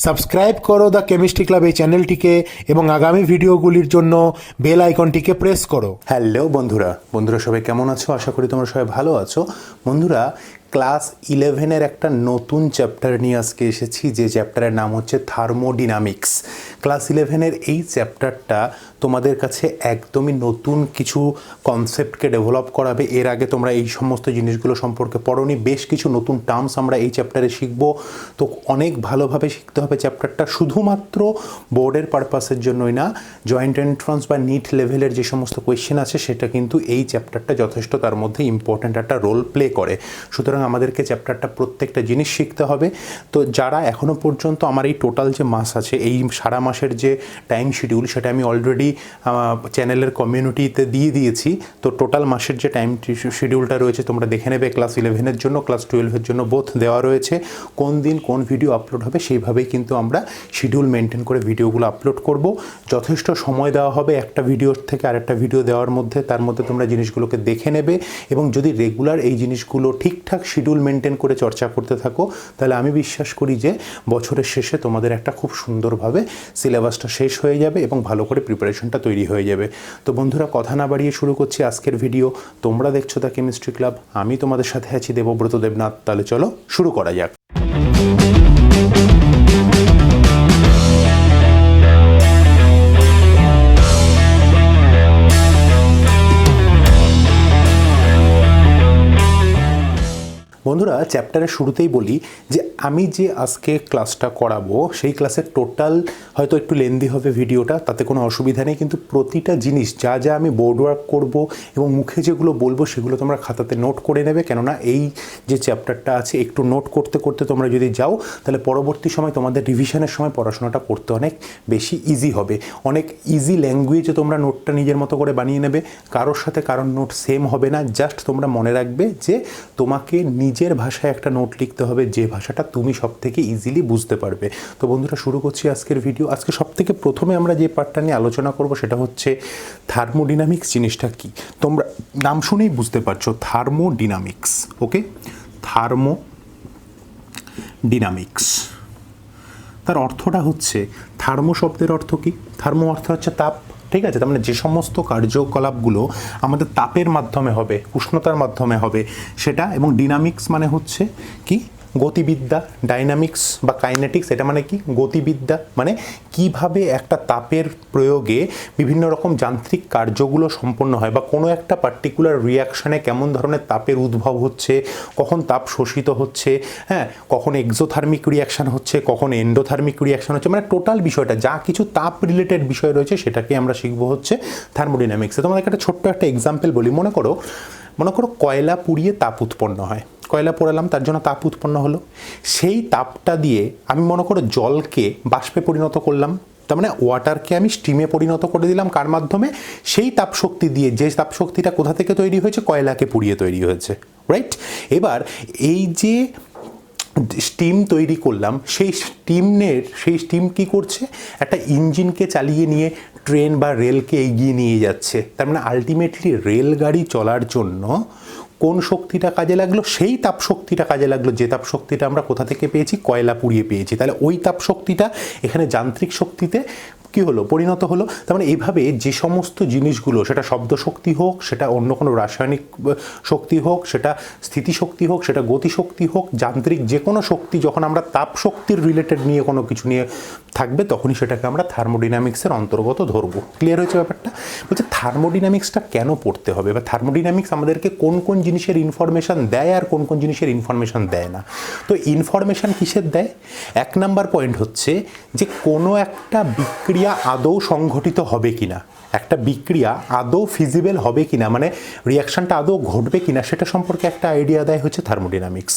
Subscribe করো the chemistry club এই চ্যানেলটিকে এবং আগামী ভিডিওগুলির জন্য বেল আইকনটিকে প্রেস করো। হ্যালো বন্ধুরা সবাই কেমন আছো? আশা করি তোমরা সবাই ভালো আছো। বন্ধুরা, ক্লাস 11-এর একটা নতুন চ্যাপ্টার নিয়ে আজকে এসেছি, যে চ্যাপ্টারের নাম হচ্ছে থার্মোডিনামিক্স। ক্লাস 11-এর এই চ্যাপ্টারটা তোমাদের কাছে একদমই নতুন কিছু কনসেপ্টকে ডেভেলপ করাবে। এর আগে তোমরা এই সমস্ত জিনিসগুলো সম্পর্কে পড়োনি। বেশ কিছু নতুন টার্মস আমরা এই চ্যাপ্টারে শিখব। তো অনেক ভালোভাবে শিখতে হবে চ্যাপ্টারটা, শুধুমাত্র বোর্ডের পারপাসের জন্যই না, জয়েন্ট এন্ট্রান্স বা নিট লেভেলের যে সমস্ত কোয়েশ্চেন আছে সেটা কিন্তু এই চ্যাপ্টারটা যথেষ্ট তার মধ্যে ইম্পর্ট্যান্ট একটা রোল প্লে করে। সুতরাং আমাদেরকে চ্যাপ্টারটা প্রত্যেকটা জিনিস শিখতে হবে। তো যারা এখনও পর্যন্ত আমার এই টোটাল যে মাস আছে, এই সারা মাসের যে টাইম শিডিউল, সেটা আমি অলরেডি চ্যানেলের কমিউনিটিতে দিয়ে দিয়েছি। তো টোটাল মাসের যে টাইম শিডিউলটা রয়েছে তোমরা দেখে নেবে। ক্লাস 11-এর জন্য, ক্লাস 12-এর জন্য বোথ দেওয়া রয়েছে। কোন দিন কোন ভিডিও আপলোড হবে সেইভাবেই কিন্তু আমরা শিডিউল মেনটেন করে ভিডিওগুলো আপলোড করব। যথেষ্ট সময় দেওয়া হবে একটা ভিডিওর থেকে আরেকটা ভিডিও দেওয়ার মধ্যে। তার মধ্যে তোমরা জিনিসগুলোকে দেখে নেবে এবং যদি রেগুলার এই জিনিসগুলো ঠিকঠাক শিডিউল মেনটেন করে চর্চা করতে থাকো, তাহলে আমি বিশ্বাস করি যে বছরের শেষে তোমাদের একটা খুব সুন্দরভাবে সিলেবাসটা শেষ হয়ে যাবে এবং ভালো করে প্রিপারেশনটা তৈরি হয়ে যাবে। তো বন্ধুরা, কথা না বাড়িয়ে শুরু করছি আজকের ভিডিও। তোমরা দেখছো দ্য কেমিস্ট্রি ক্লাব, আমি তোমাদের সাথে আছি দেবব্রত দেবনাথ। তাহলে চলো শুরু করা যাক। বন্ধুরা, চ্যাপ্টারের শুরুতেই বলি যে আমি যে আজকে ক্লাসটা করাবো সেই ক্লাসের টোটাল হয়তো একটু লেন্দি হবে ভিডিওটা, তাতে কোনো অসুবিধা নেই। কিন্তু প্রতিটা জিনিস যা যা আমি বোর্ড ওয়ার্ক করবো এবং মুখে যেগুলো বলবো সেগুলো তোমরা খাতাতে নোট করে নেবে। কেননা এই যে চ্যাপ্টারটা আছে, একটু নোট করতে করতে তোমরা যদি যাও, তাহলে পরবর্তী সময় তোমাদের রিভিশনের সময় পড়াশোনাটা করতে অনেক বেশি ইজি হবে। অনেক ইজি ল্যাঙ্গুয়েজে তোমরা নোটটা নিজের মতো করে বানিয়ে নেবে। কারোর সাথে কারোর নোট সেম হবে না। জাস্ট তোমরা মনে রাখবে যে তোমাকে নিজের ভাষায় একটা নোট লিখতে হবে, যে ভাষাটা তুমি সব থেকে ইজিলি বুঝতে পারবে। তো বন্ধুরা, শুরু করছি আজকের ভিডিও। আজকে সব থেকে প্রথমে আমরা যে পার্টটা নিয়ে আলোচনা করব সেটা হচ্ছে থার্মোডিনামিক্স জিনিসটা কি। তোমরা নাম শুনেই বুঝতে পারছো, থার্মোডিনামিক্স। ওকে, থার্মোডিনামিক্স তার অর্থটা হচ্ছে, থার্মো শব্দের অর্থ কি? থার্মো অর্থ হচ্ছে তাপ, ঠিক আছে? তার মানে যে সমস্ত কার্যকলাপগুলো আমাদের তাপের মাধ্যমে হবে, উষ্ণতার মাধ্যমে হবে সেটা। এবং ডিনামিক্স মানে হচ্ছে কি? গতিবিদ্যা। ডাইনামিক্স বা কাইনেটিক্স, এটা মানে কি? গতিবিদ্যা। মানে কিভাবে একটা তাপের প্রয়োগে বিভিন্ন রকম যান্ত্রিক কার্যগুলো সম্পন্ন হয়, বা কোনো একটা পার্টিকুলার রিয়াকশানে কেমন ধরনের তাপের উদ্ভব হচ্ছে, কখন তাপ শোষিত হচ্ছে, হ্যাঁ, কখন এক্সোথার্মিক রিয়াকশান হচ্ছে, কখন এন্ডোথার্মিক রিয়াকশান হচ্ছে। মানে টোটাল বিষয়টা যা কিছু তাপ রিলেটেড বিষয় রয়েছে সেটাকে আমরা শিখবো হচ্ছে থার্মোডিনামিক্সে। তোমাদের একটা ছোট্ট একটা এক্সাম্পল বলি। মনে করো কয়লা পুড়িয়ে তাপ উৎপন্ন হয়। কয়লা পোড়ালাম, তার জন্য তাপ উৎপন্ন হলো। সেই তাপটা দিয়ে আমি মনে করো জলকে বাষ্পে পরিণত করলাম। তার মানে ওয়াটারকে আমি স্টিমে পরিণত করে দিলাম। কার মাধ্যমে? সেই তাপশক্তি দিয়ে, যে তাপশক্তিটা কোথা থেকে তৈরি হয়েছে? কয়লাকে পুড়িয়ে তৈরি হয়েছে, রাইট? এবার এই যে স্টিম তৈরি করলাম, সেই স্টিম কি করছে? একটা ইঞ্জিনকে চালিয়ে নিয়ে ট্রেন বা রেলকে এগিয়ে নিয়ে যাচ্ছে। তার মানে আলটিমেটলি রেলগাড়ি চলার জন্য কোন শক্তিটা কাজে লাগলো? সেই তাপশক্তিটা কাজে লাগলো, যে তাপশক্তিটা আমরা কোথা থেকে পেয়েছি? কয়লা পুড়িয়ে পেয়েছি। তাহলে ওই তাপশক্তিটা এখানে যান্ত্রিক শক্তিতে কি হলো? পরিণত হলো। তার মানে এইভাবে যে সমস্ত জিনিসগুলো, সেটা শব্দ শক্তি হোক, সেটা অন্য কোনো রাসায়নিক শক্তি হোক, সেটা স্থিতিশক্তি হোক, সেটা গতিশক্তি হোক, যান্ত্রিক যে কোনো শক্তি, যখন আমরা তাপ শক্তির রিলেটেড নিয়ে কোনো কিছু নিয়ে থাকবে, তখনই সেটাকে আমরা থার্মোডিনামিক্সের অন্তর্গত ধরবো। ক্লিয়ার হয়েছে ব্যাপারটা? বলছে থার্মোডিনামিক্সটা কেন পড়তে হবে, বা থার্মোডিনামিক্স আমাদেরকে কোন কোন জিনিসের ইনফরমেশান দেয় আর কোন কোন জিনিসের ইনফরমেশান দেয় না। তো ইনফরমেশান কিসের দেয়? 1 নাম্বার পয়েন্ট হচ্ছে যে কোনো একটা বিক্রিয়া আদৌ সংঘটিত হবে কিনা, একটা বিক্রিয়া আদৌ ফিজিবল হবে কিনা, মানে রিয়াকশানটা আদৌ ঘটবে কিনা, সেটা সম্পর্কে একটা আইডিয়া দেয় হচ্ছে থার্মোডিনামিক্স।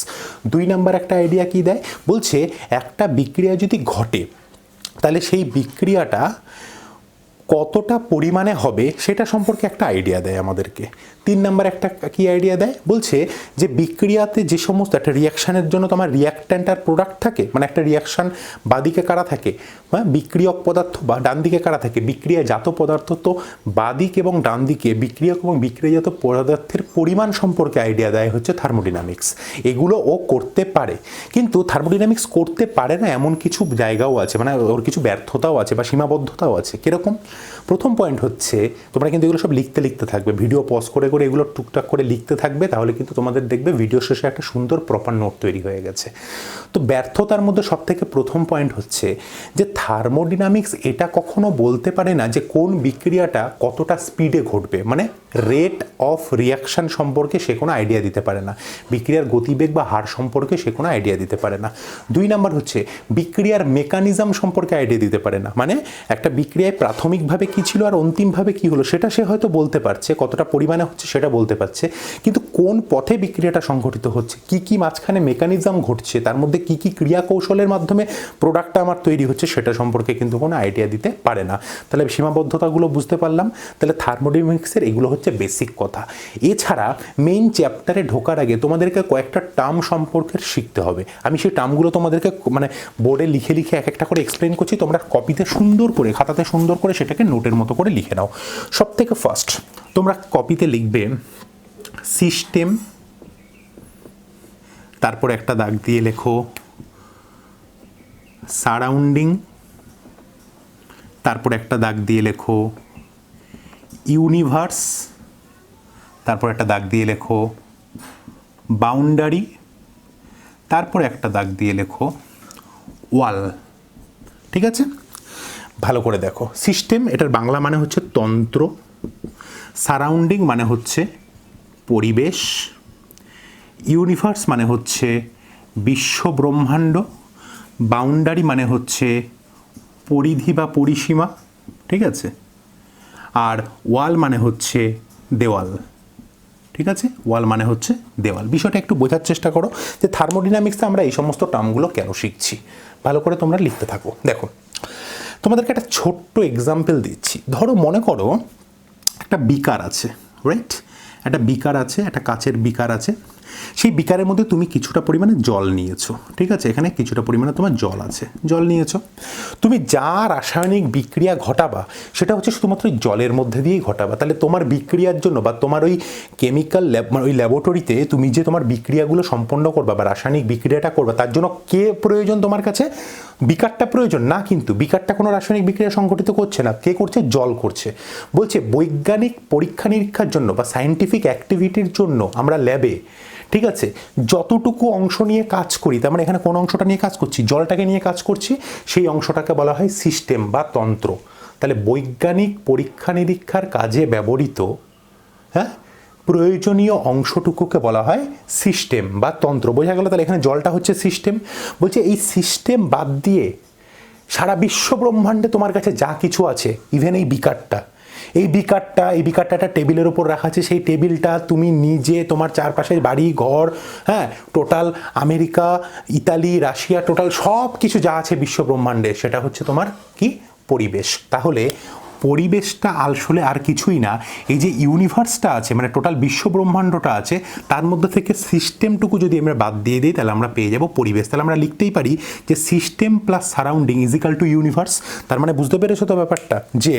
2 নাম্বার একটা আইডিয়া কি দেয়? বলছে একটা বিক্রিয়া যদি ঘটে, তাহলে সেই বিক্রিয়াটা কতটা পরিমাণে হবে সেটা সম্পর্কে একটা আইডিয়া দেয় আমাদেরকে। 3 নাম্বার একটা কি আইডিয়া দেয়, বলছে যে বিক্রিয়াতে যে সমস্ত একটা রিয়াকশানের জন্য তোমার রিয়াক্ট্যান্ট আর প্রোডাক্ট থাকে, মানে একটা রিয়াকশান বাদিকে কারা থাকে, হ্যাঁ বিক্রিয়ক পদার্থ, বা ডান দিকে কারা থাকে বিক্রিয়াজাত পদার্থ। তো বাদিক এবং ডান দিকে বিক্রিয়ক এবং বিক্রিয়াজাত পদার্থের পরিমাণ সম্পর্কে আইডিয়া দেয় হচ্ছে থার্মোডিনামিক্স। এগুলো ও করতে পারে, কিন্তু থার্মোডিনামিক্স করতে পারে না এমন কিছু জায়গাও আছে, মানে ওর কিছু ব্যর্থতাও আছে বা সীমাবদ্ধতাও আছে। কিরকম? প্রথম পয়েন্ট হচ্ছে, তোমরা কিন্তু এগুলো সব লিখতে থাকবে, ভিডিও পজ করে করে এগুলো টুকটাক করে লিখতে থাকবে, তাহলে কিন্তু তোমাদের দেখবে ভিডিও শেষে একটা সুন্দর প্রপার নোট তৈরি হয়ে গেছে। তো ব্যর্থতার মধ্যে সবথেকে প্রথম পয়েন্ট হচ্ছে যে থার্মোডিনামিক্স এটা কখনো বলতে পারে না যে কোন বিক্রিয়াটা কতটা স্পিডে ঘটবে, মানে রেট অফ রিয়াকশন সম্পর্কে সে কোনো আইডিয়া দিতে পারে না, বিক্রিয়ার গতিবেগ বা হার সম্পর্কে সে কোনো আইডিয়া দিতে পারে না। 2 নাম্বার হচ্ছে বিক্রিয়ার মেকানিজম সম্পর্কে আইডিয়া দিতে পারে না, মানে একটা বিক্রিয়ায় প্রাথমিকভাবে কী ছিল আর অন্তিমভাবে কী হলো সেটা সে হয়তো বলতে পারছে, কতটা পরিমাণে হচ্ছে সেটা বলতে পারছে, কিন্তু কোন পথে বিক্রিয়াটা সংঘটিত হচ্ছে, কি কি মাঝখানে মেকানিজম ঘটছে, তার মধ্যে কি কি ক্রিয়া কৌশলের মাধ্যমে প্রোডাক্টটা আমার তৈরি হচ্ছে সেটা সম্পর্কে কিন্তু কোনো আইডিয়া দিতে পারে না। তাহলে সীমাবদ্ধতাগুলো বুঝতে পারলাম। তাহলে থার্মোডাইনামিক্সের এগুলো হচ্ছে বেসিক কথা। এছাড়া মেইন চ্যাপ্টারে ঢোকার আগে তোমাদেরকে কয়েকটা টার্ম সম্পর্কে শিখতে হবে। আমি সেই টার্মগুলো তোমাদেরকে মানে বোর্ডে লিখে লিখে এক একটা করে এক্সপ্লেন করছি, তোমরা কপিতে সুন্দর করে খাতাতে সুন্দর করে সেটাকে নোটের মতো করে লিখে নাও। সব থেকে ফার্স্ট তোমরা কপিতে লিখবে সিস্টেম, তারপর একটা দাগ দিয়ে লেখো সারাউন্ডিং, তারপর একটা দাগ দিয়ে লেখো ইউনিভার্স, তারপর একটা দাগ দিয়ে লেখো বাউন্ডারি, তারপর একটা দাগ দিয়ে লেখো ওয়াল। ঠিক আছে, ভালো করে দেখো। সিস্টেম এটার বাংলা মানে হচ্ছে তন্ত্র, সারাউন্ডিং মানে হচ্ছে পরিবেশ, ইউনিভার্স মানে হচ্ছে বিশ্ব ব্রহ্মাণ্ড, বাউন্ডারি মানে হচ্ছে পরিধি বা পরিসীমা, ঠিক আছে, আর ওয়াল মানে হচ্ছে দেওয়াল। ঠিক আছে, ওয়াল মানে হচ্ছে দেওয়াল। বিষয়টা একটু বোঝার চেষ্টা করো যে থার্মোডিনামিক্সে আমরা এই সমস্ত টার্মগুলো কেন শিখছি। ভালো করে তোমরা লিখতে থাকো। দেখো তোমাদেরকে একটা ছোট্ট এক্সাম্পল দিচ্ছি। ধরো মনে করো একটা বিকার আছে, রাইট? একটা বিকার আছে, একটা কাচের বিকার আছে। সেই বিকারের মধ্যে তুমি কিছুটা পরিমাণে জল নিয়েছো, ঠিক আছে, এখানে কিছুটা পরিমাণে তোমার জল আছে, জল নিয়েছো। তুমি যা রাসায়নিক বিক্রিয়া ঘটাবা সেটা হচ্ছে শুধুমাত্র জলের মধ্যে দিয়েই ঘটাবা। তাহলে তোমার বিক্রিয়ার জন্য বা তোমার ওই কেমিক্যাল ল্যাব, মানে ওই ল্যাবরেটরিতে তুমি যে তোমার বিক্রিয়াগুলো সম্পন্ন করবা বা রাসায়নিক বিক্রিয়াটা করবা, তার জন্য কে প্রয়োজন তোমার কাছে? বিকারটা প্রয়োজন না, কিন্তু বিকারটা কোনো রাসায়নিক বিক্রিয়া সংঘটিত করছে না, কে করছে? জল করছে। বলছে বৈজ্ঞানিক পরীক্ষা নিরীক্ষার জন্য বা সায়েন্টিফিক অ্যাক্টিভিটির জন্য আমরা ল্যাবে, ঠিক আছে, যতটুকু অংশ নিয়ে কাজ করি, তার মানে এখানে কোন অংশটা নিয়ে কাজ করছি? জলটাকে নিয়ে কাজ করছি, সেই অংশটাকে বলা হয় সিস্টেম বা তন্ত্র। তাহলে বৈজ্ঞানিক পরীক্ষা নিরীক্ষার কাজে ব্যবহৃত, হ্যাঁ, প্রয়োজনীয় অংশটুকুকে বলা হয় সিস্টেম বা তন্ত্র। বোঝা গেল? তাহলে এখানে জলটা হচ্ছে সিস্টেম। বলছে এই সিস্টেম বাদ দিয়ে সারা বিশ্ব ব্রহ্মাণ্ডে তোমার কাছে যা কিছু আছে, ইভেন এই বিকারটা একটা টেবিলের উপর রাখা আছে, সেই টেবিলটা তুমি নিজে, তোমার চারপাশের বাড়ি ঘর, হ্যাঁ, total America, Italy, Russia, total সব কিছু যা আছে বিশ্ব ব্রহ্মাণ্ডে, সেটা হচ্ছে তোমার কি? পরিবেশ। তাহলে পরিবেশটা আসলে আর কিছুই না, এই যে ইউনিভার্সটা আছে, মানে টোটাল বিশ্ব ব্রহ্মাণ্ডটা আছে, তার মধ্যে থেকে সিস্টেমটুকু যদি আমরা বাদ দিয়ে দিই তাহলে আমরা পেয়ে যাব পরিবেশ। তাহলে আমরা লিখতেই পারি যে system plus surrounding is equal to universe. তার মানে বুঝতে পেরেছো তো ব্যাপারটা, যে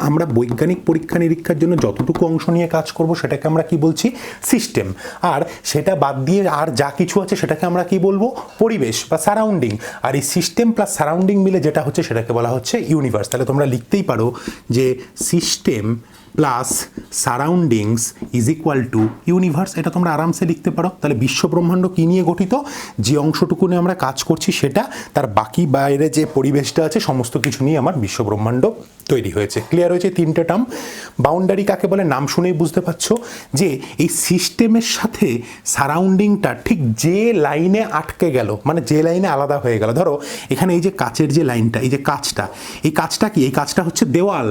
আমরা বৈজ্ঞানিক পরীক্ষা নিরীক্ষার জন্য যতটুকু অংশ নিয়ে কাজ করব সেটাকে আমরা কি বলছি? সিস্টেম। আর সেটা বাদ দিয়ে আর যা কিছু আছে সেটাকে আমরা কি বলবো? পরিবেশ বা সারাউন্ডিং। আর এই সিস্টেম প্লাস সারাউন্ডিং মিলে যেটা হচ্ছে সেটাকে বলা হচ্ছে ইউনিভার্স। তাহলে তোমরা লিখতেই পারো যে system plus surroundings is equal two universe. এটা তোমরা আরামসে লিখতে পারো। তাহলে বিশ্ব ব্রহ্মাণ্ড কী নিয়ে গঠিত? যে অংশটুকু নিয়ে আমরা কাজ করছি সেটা, তার বাকি বাইরে যে পরিবেশটা আছে সমস্ত কিছু নিয়ে আমার বিশ্ব ব্রহ্মাণ্ড তৈরি হয়েছে। ক্লিয়ার হয়েছে 3টে টার্ম? বাউন্ডারি কাকে বলে নাম শুনেই বুঝতে পারছো যে এই সিস্টেমের সাথে সারাউন্ডিংটা ঠিক যে লাইনে আটকে গেল, মানে যে লাইনে আলাদা হয়ে গেল। ধরো এখানে এই যে কাচের যে লাইনটা, এই যে কাচটা, এই কাচটা কি? এই কাচটা হচ্ছে দেওয়াল,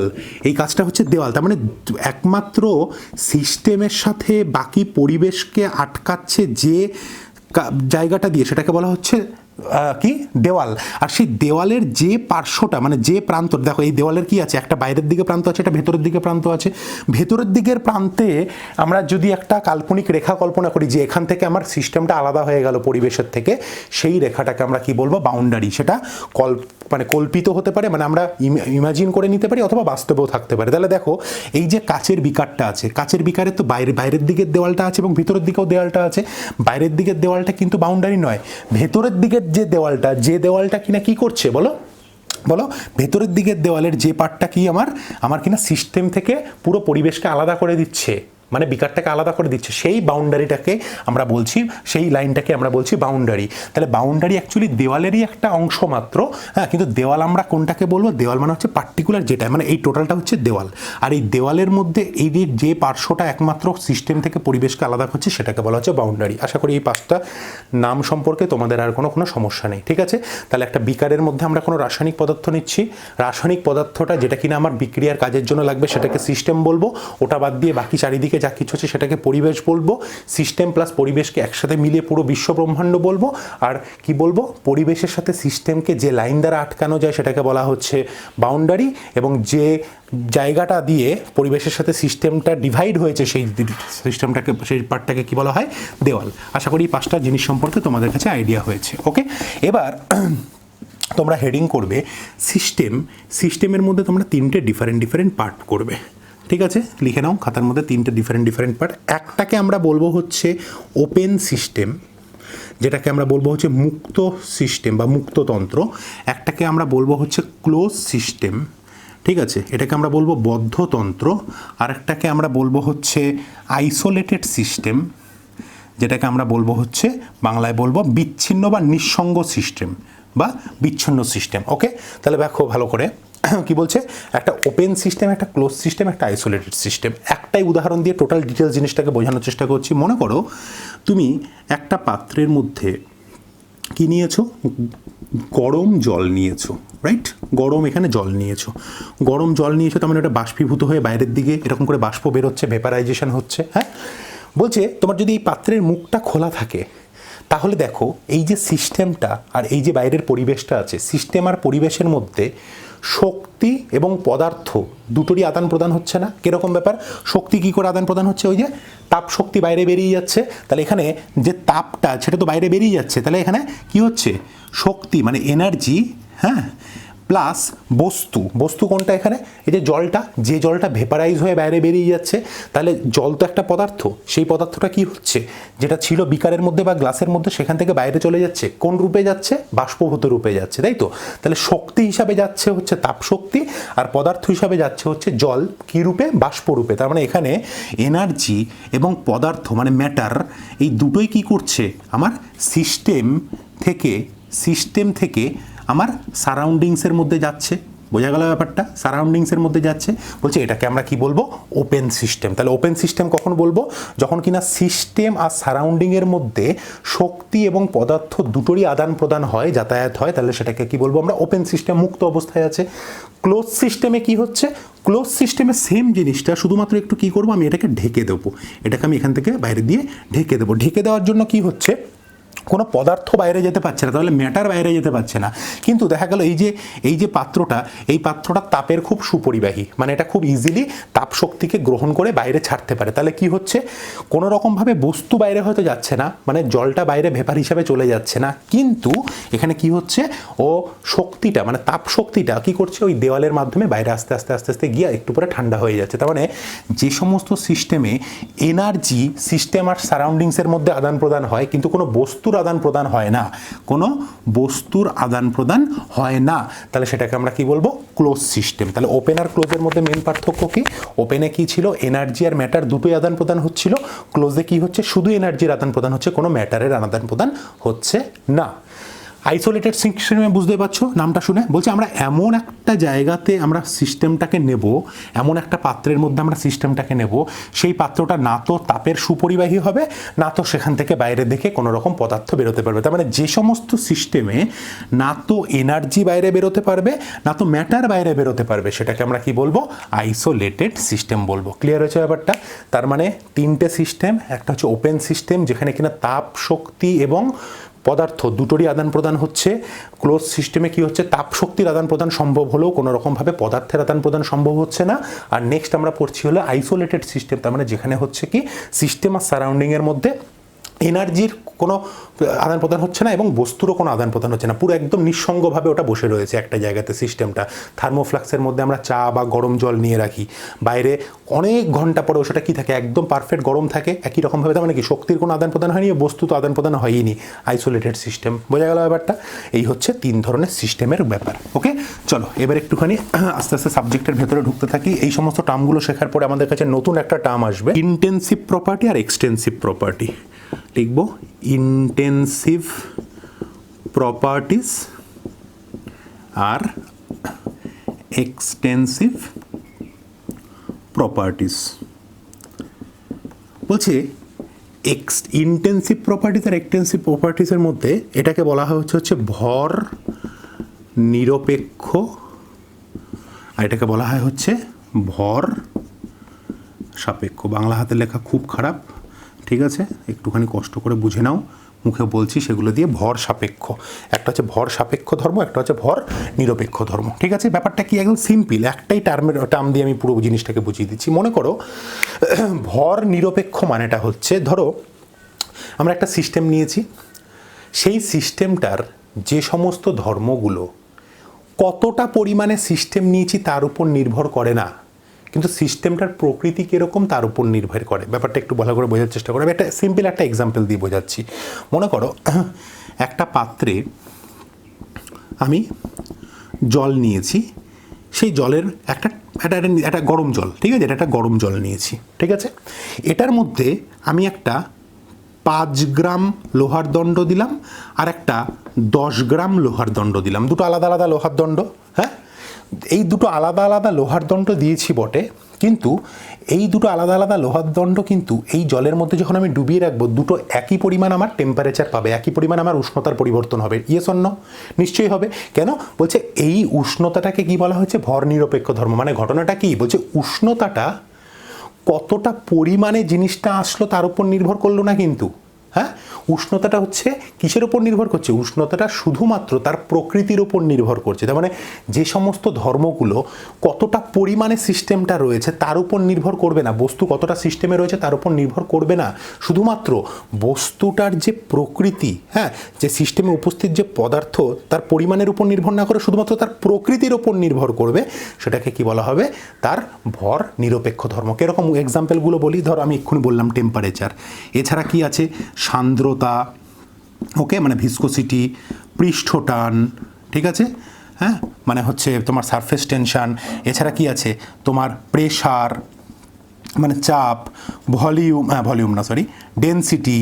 এই কাচটা হচ্ছে দেওয়াল। তার মানে একমাত্র সিস্টেমের সাথে বাকি পরিবেশকে আটকাচ্ছে যে জায়গাটা দিয়ে, সেটাকে বলা হচ্ছে কি দেওয়াল, আর সেই দেওয়ালের যে পার্শ্বটা মানে যে প্রান্ত, দেখো এই দেওয়ালের কি আছে, একটা বাইরের দিকে প্রান্ত আছে, একটা ভেতরের দিকে প্রান্ত আছে। ভেতরের দিকের প্রান্তে আমরা যদি একটা কাল্পনিক রেখা কল্পনা করি যে এখান থেকে আমার সিস্টেমটা আলাদা হয়ে গেল পরিবেশের থেকে, সেই রেখাটাকে আমরা কি বলবো, বাউন্ডারি। সেটা মানে কল্পিত হতে পারে, মানে আমরা ইমাজিন করে নিতে পারি, অথবা বাস্তবেও থাকতে পারে। তাহলে দেখো এই যে কাচের বিকারটা আছে, কাচের বিকারের তো বাইরের দিকের দেওয়ালটা আছে এবং ভিতরের দিকেও দেওয়ালটা আছে। বাইরের দিকের দেওয়ালটা কিন্তু বাউন্ডারি নয়, ভেতরের দিকের যে দেওয়ালটা কিনা কি করছে বলো, ভেতরের দিকের দেওয়ালের যে পার্টটা কি আমার কিনা সিস্টেম থেকে পুরো পরিবেশকে আলাদা করে দিচ্ছে, মানে বিকারটাকে আলাদা করে দিচ্ছে, সেই বাউন্ডারিটাকে আমরা বলছি, সেই লাইনটাকে আমরা বলছি বাউন্ডারি। তাহলে বাউন্ডারি অ্যাকচুয়ালি দেওয়ালেরই একটা অংশ মাত্র, হ্যাঁ, কিন্তু দেওয়াল আমরা কোনটাকে বলবো, দেওয়াল মানে হচ্ছে পার্টিকুলার যেটা, মানে এই টোটালটা হচ্ছে দেওয়াল। আর এই দেওয়ালের মধ্যে এই যে পার্শ্বটা একমাত্র সিস্টেম থেকে পরিবেশকে আলাদা করছে সেটাকে বলা হচ্ছে বাউন্ডারি। আশা করি এই 5টা নাম সম্পর্কে তোমাদের আর কোনো সমস্যা নেই, ঠিক আছে। তাহলে একটা বিকারের মধ্যে আমরা কোনো রাসায়নিক পদার্থ নিচ্ছি, রাসায়নিক পদার্থটা যেটা কিনা আমার বিক্রিয়ার কাজের জন্য লাগবে সেটাকে সিস্টেম বলবো, ওটা বাদ দিয়ে বাকি চারিদিকে যা কিছু আছে সেটাকে পরিবেশ বলবো। সিস্টেম প্লাস পরিবেশকে একসাথে মিলিয়ে পুরো বিশ্ব ব্রহ্মাণ্ড বলবো। আর কি বলবো, পরিবেশের সাথে সিস্টেমকে যে লাইন দ্বারা আটকানো যায় সেটাকে বলা হচ্ছে বাউন্ডারি, এবং যে জায়গাটা দিয়ে পরিবেশের সাথে সিস্টেমটা ডিভাইড হয়েছে সেই সিস্টেমটাকে, সেই পার্টটাকে কি বলা হয়, দেওয়াল। আশা করি এই 5টা জিনিস সম্পর্কে তোমাদের কাছে আইডিয়া হয়েছে। ওকে, এবার তোমরা হেডিং করবে সিস্টেমের মধ্যে তোমরা 3টে ডিফারেন্ট পার্ট করবে, ঠিক আছে। লিখে নাও খাতার মধ্যে 3টে ডিফারেন্ট পার্ট। একটাকে আমরা বলবো হচ্ছে ওপেন সিস্টেম, যেটাকে আমরা বলবো হচ্ছে মুক্ত সিস্টেম বা মুক্ততন্ত্র। একটাকে আমরা বলবো হচ্ছে ক্লোজ সিস্টেম, ঠিক আছে, এটাকে আমরা বলবো বদ্ধতন্ত্র। আর একটাকে আমরা বলবো হচ্ছে আইসোলেটেড সিস্টেম, যেটাকে আমরা বলবো হচ্ছে বাংলায় বলবো বিচ্ছিন্ন বা নিঃসঙ্গ সিস্টেম বা বিচ্ছিন্ন সিস্টেম। ওকে, তাহলে দেখো ভালো করে কি বলছে, একটা ওপেন সিস্টেম, একটা ক্লোজ সিস্টেম, একটা আইসোলেটেড সিস্টেম। একটাই উদাহরণ দিয়ে টোটাল ডিটেলস জিনিসটাকে বোঝানোর চেষ্টা করছি। মনে করো তুমি একটা পাত্রের মধ্যে কি নিয়েছো, গরম জল নিয়েছো, রাইট, গরম এখানে জল নিয়েছো, গরম জল নিয়েছো, তার মানে ওটা বাষ্পীভূত হয়ে বাইরের দিকে এরকম করে বাষ্প বেরোচ্ছে, ভেপারাইজেশন হচ্ছে। হ্যাঁ, বলছে তোমার যদি এই পাত্রের মুখটা খোলা থাকে, তাহলে দেখো এই যে সিস্টেমটা আর এই যে বাইরের পরিবেশটা আছে, সিস্টেম আর পরিবেশের মধ্যে শক্তি এবং পদার্থ দুটোরই আদান প্রদান হচ্ছে না। কীরকম ব্যাপার, শক্তি কী করে আদান প্রদান হচ্ছে, ওই যে তাপ শক্তি বাইরে বেরিয়ে যাচ্ছে, তাহলে এখানে যে তাপটা সেটা তো বাইরে বেরিয়ে যাচ্ছে, তাহলে এখানে কি হচ্ছে, শক্তি মানে এনার্জি, হ্যাঁ, প্লাস বস্তু কোনটা এখানে, এই যে জলটা, যে জলটা ভেপারাইজ হয়ে বাইরে বেরিয়ে যাচ্ছে, তাহলে জল তো একটা পদার্থ, সেই পদার্থটা কি হচ্ছে, যেটা ছিল বিকারের মধ্যে বা গ্লাসের মধ্যে সেখান থেকে বাইরে চলে যাচ্ছে, কোন রূপে যাচ্ছে, বাষ্পভূত রূপে যাচ্ছে, তাই তো। তাহলে শক্তি হিসাবে যাচ্ছে হচ্ছে তাপ শক্তি, আর পদার্থ হিসাবে যাচ্ছে হচ্ছে জল কি রূপে, বাষ্প রূপে। তার মানে এখানে এনার্জি এবং পদার্থ মানে ম্যাটার, এই দুটোই কি করছে, আমার সিস্টেম থেকে আমার সারাউন্ডিংসের মধ্যে যাচ্ছে। বোঝা গেল ব্যাপারটা, সারাউন্ডিংসের মধ্যে যাচ্ছে। বলছে এটাকে আমরা কি বলবো, ওপেন সিস্টেম। তাহলে ওপেন সিস্টেম কখন বলবো, যখন কিনা সিস্টেম আর সারাউন্ডিংয়ের মধ্যে শক্তি এবং পদার্থ দুটোরই আদান প্রদান হয়, যাতায়াত হয়, তাহলে সেটাকে কি বলবো আমরা, ওপেন সিস্টেম, মুক্ত অবস্থায় আছে। ক্লোজ সিস্টেমে কি হচ্ছে, ক্লোজ সিস্টেমে সেম জিনিসটা, শুধুমাত্র একটু কি করবো, আমি এটাকে ঢেকে দেবো, এটাকে আমি এখান থেকে বাইরে দিয়ে ঢেকে দেবো। ঢেকে দেওয়ার জন্য কি হচ্ছে, কোনো পদার্থ বাইরে যেতে পারছে না, তাহলে ম্যাটার বাইরে যেতে পারছে না। কিন্তু দেখা গেল এই যে পাত্রটা, এই পাত্রটা তাপের খুব সুপরিবাহী, মানে এটা খুব ইজিলি তাপ শক্তিকে গ্রহণ করে বাইরে ছাড়তে পারে। তাহলে কি হচ্ছে, কোনো রকমভাবে বস্তু বাইরে হয়তো যাচ্ছে না, মানে জলটা বাইরে ভেপার হিসাবে চলে যাচ্ছে না, কিন্তু এখানে কি হচ্ছে, ও শক্তিটা মানে তাপ শক্তিটা কি করছে, ওই দেওয়ালের মাধ্যমে বাইরে আস্তে আস্তে গিয়ে একটু পরে ঠান্ডা হয়ে যাচ্ছে। তার মানে যে সমস্ত সিস্টেমে এনার্জি সিস্টেম আর সারাউন্ডিংসের মধ্যে আদান প্রদান হয়, কিন্তু কোনো বস্তুর আদান প্রদান হয় না, কোনো বস্তুর আদান প্রদান হয় না, তাহলে সেটাকে আমরা কি বলবো, ক্লোজ সিস্টেম। তাহলে ওপেন আর ক্লোজের মধ্যে মেন পার্থক্য কি, ওপেনে কি ছিল, এনার্জি আর ম্যাটার দুটোই আদান প্রদান হচ্ছিল, ক্লোজে কি হচ্ছে, শুধু এনার্জির আদান প্রদান হচ্ছে, কোনো ম্যাটারের আদান প্রদান হচ্ছে না। আইসোলেটেড সিস্টেমে বুঝতে পারছো নামটা শুনে, বলছে আমরা এমন একটা জায়গাতে আমরা সিস্টেমটাকে নেব, এমন একটা পাত্রের মধ্যে আমরা সিস্টেমটাকে নেব, সেই পাত্রটা না তো তাপের সুপরিবাহী হবে, না তো সেখান থেকে বাইরে দেখে কোনো রকম পদার্থ বেরোতে পারবে। তার মানে যে সমস্ত সিস্টেমে না তো এনার্জি বাইরে বেরোতে পারবে, না তো ম্যাটার বাইরে বেরোতে পারবে, সেটাকে আমরা কি বলবো, আইসোলেটেড সিস্টেম বলবো। ক্লিয়ার হয়েছে ব্যাপারটা। তার মানে 3টে সিস্টেম, একটা হচ্ছে ওপেন সিস্টেম যেখানে কিনা তাপ শক্তি এবং পদার্থ দুটোরই আদান প্রদান হচ্ছে। ক্লোজ সিস্টেমে কি হচ্ছে, তাপ শক্তির আদান প্রদান সম্ভব হলেও কোনো রকমভাবে পদার্থের আদান প্রদান সম্ভব হচ্ছে না। আর নেক্সট আমরা পড়ছি হলো আইসোলেটেড সিস্টেম, তার মানে যেখানে হচ্ছে কি সিস্টেম আর সারাউন্ডিংয়ের মধ্যে এনার্জির কোনো আদান প্রদান হচ্ছে না এবং বস্তুরও কোনো আদান প্রদান হচ্ছে না, পুরো একদম নিঃসঙ্গভাবে ওটা বসে রয়েছে একটা জায়গাতে সিস্টেমটা। থার্মোফ্লাক্সের মধ্যে আমরা চা বা গরম জল নিয়ে রাখি, বাইরে অনেক ঘন্টা পরেও সেটা কী থাকে, একদম পারফেক্ট গরম থাকে একই রকমভাবে। তার মানে কি শক্তির কোনো আদান প্রদান হয়নি, বস্তু তো আদান প্রদান হয়নি, আইসোলেটেড সিস্টেম। বোঝা গেল ব্যাপারটা? এই হচ্ছে 3 ধরনের সিস্টেমের ব্যাপার। ওকে, চলো এবার একটুখানি আস্তে আস্তে সাবজেক্টের ভেতরে ঢুকতে থাকি। এই সমস্ত টার্মগুলো শেখার পরে আমাদের কাছে নতুন একটা টার্ম আসবে, ইন্টেন্সিভ প্রপার্টি আর এক্সটেন্সিভ প্রপার্টি। লিখব ইন্টেন্সিভ প্রপার্টিস আর এক্সটেন্সিভ প্রপার্টিস। বলছে ইন্টেন্সিভ প্রপার্টিস আর এক্সটেন্সিভ প্রপার্টিসের মধ্যে এটাকে বলা হচ্ছে ভর নিরপেক্ষ, আর এটাকে বলা হয় হচ্ছে ভর সাপেক্ষ। বাংলা হাতের লেখা খুব খারাপ, ঠিক আছে, একটুখানি কষ্ট করে বুঝে নাও, মুখে বলছি সেগুলো দিয়ে। ভর সাপেক্ষ, একটা হচ্ছে ভর সাপেক্ষ ধর্ম, একটা হচ্ছে ভর নিরপেক্ষ ধর্ম। ঠিক আছে, ব্যাপারটা কি একদম সিম্পল, একটাই টার্ম দিয়ে আমি পুরো জিনিসটাকে বুঝিয়ে দিচ্ছি। মনে করো ভর নিরপেক্ষ মানেটা হচ্ছে, ধরো আমরা একটা সিস্টেম নিয়েছি, সেই সিস্টেমটার যে সমস্ত ধর্মগুলো কতটা পরিমাণে সিস্টেম নিয়েছি তার উপর নির্ভর করে না, কিন্তু সিস্টেমটার প্রকৃতি কীরকম তার উপর নির্ভর করে। ব্যাপারটা একটু ভালো করে বোঝার চেষ্টা করো। আমি একটা সিম্পল একটা এক্সাম্পল দিয়ে বোঝাচ্ছি। মনে করো একটা পাত্রে আমি জল নিয়েছি, সেই জলের একটা গরম জল, ঠিক আছে, এটা একটা গরম জল নিয়েছি, ঠিক আছে। এটার মধ্যে আমি একটা 5 গ্রাম লোহার দণ্ড দিলাম আর একটা 10 গ্রাম লোহার দণ্ড দিলাম, দুটো আলাদা আলাদা লোহার দণ্ড। হ্যাঁ, এই দুটো আলাদা আলাদা লোহার দণ্ড দিয়েছি বটে, কিন্তু এই দুটো আলাদা আলাদা লোহার দণ্ড কিন্তু এই জলের মধ্যে যখন আমি ডুবিয়ে রাখবো, দুটো একই পরিমাণ আমার টেম্পারেচার পাবে, একই পরিমাণ আমার উষ্ণতার পরিবর্তন হবে। Yes or no? নিশ্চয়ই হবে। কেন? বলছে এই উষ্ণতাটাকে কি বলা হচ্ছে, ভর নিরপেক্ষ ধর্ম। মানে ঘটনাটা কি বলছে, উষ্ণতাটা কতটা পরিমাণে জিনিসটা আসলো তার উপর নির্ভর করলো না কিন্তু। হ্যাঁ, উষ্ণতাটা হচ্ছে কিসের ওপর নির্ভর করছে, উষ্ণতাটা শুধুমাত্র তার প্রকৃতির ওপর নির্ভর করছে। তার মানে যে সমস্ত ধর্মগুলো কতটা পরিমাণে সিস্টেমটা রয়েছে তার উপর নির্ভর করবে না, বস্তু কতটা সিস্টেমে রয়েছে তার উপর নির্ভর করবে না, শুধুমাত্র বস্তুটার যে প্রকৃতি, হ্যাঁ, যে সিস্টেমে উপস্থিত যে পদার্থ তার পরিমাণের উপর নির্ভর না করে শুধুমাত্র তার প্রকৃতির ওপর নির্ভর করবে, সেটাকে কি বলা হবে, তার ভর নিরপেক্ষ ধর্ম। কিরকম এক্সাম্পলগুলো বলি, ধর আমি এক্ষুনি বললাম টেম্পারেচার, এছাড়া কি আছে, সান্দ্রতা, ওকে, মানে ভিসকোসিটি, পৃষ্ঠটান, ঠিক আছে, হ্যাঁ, মানে হচ্ছে তোমার সারফেস টেনশন, এছাড়া কি আছে তোমার প্রেশার, মানে চাপ, ডেনসিটি,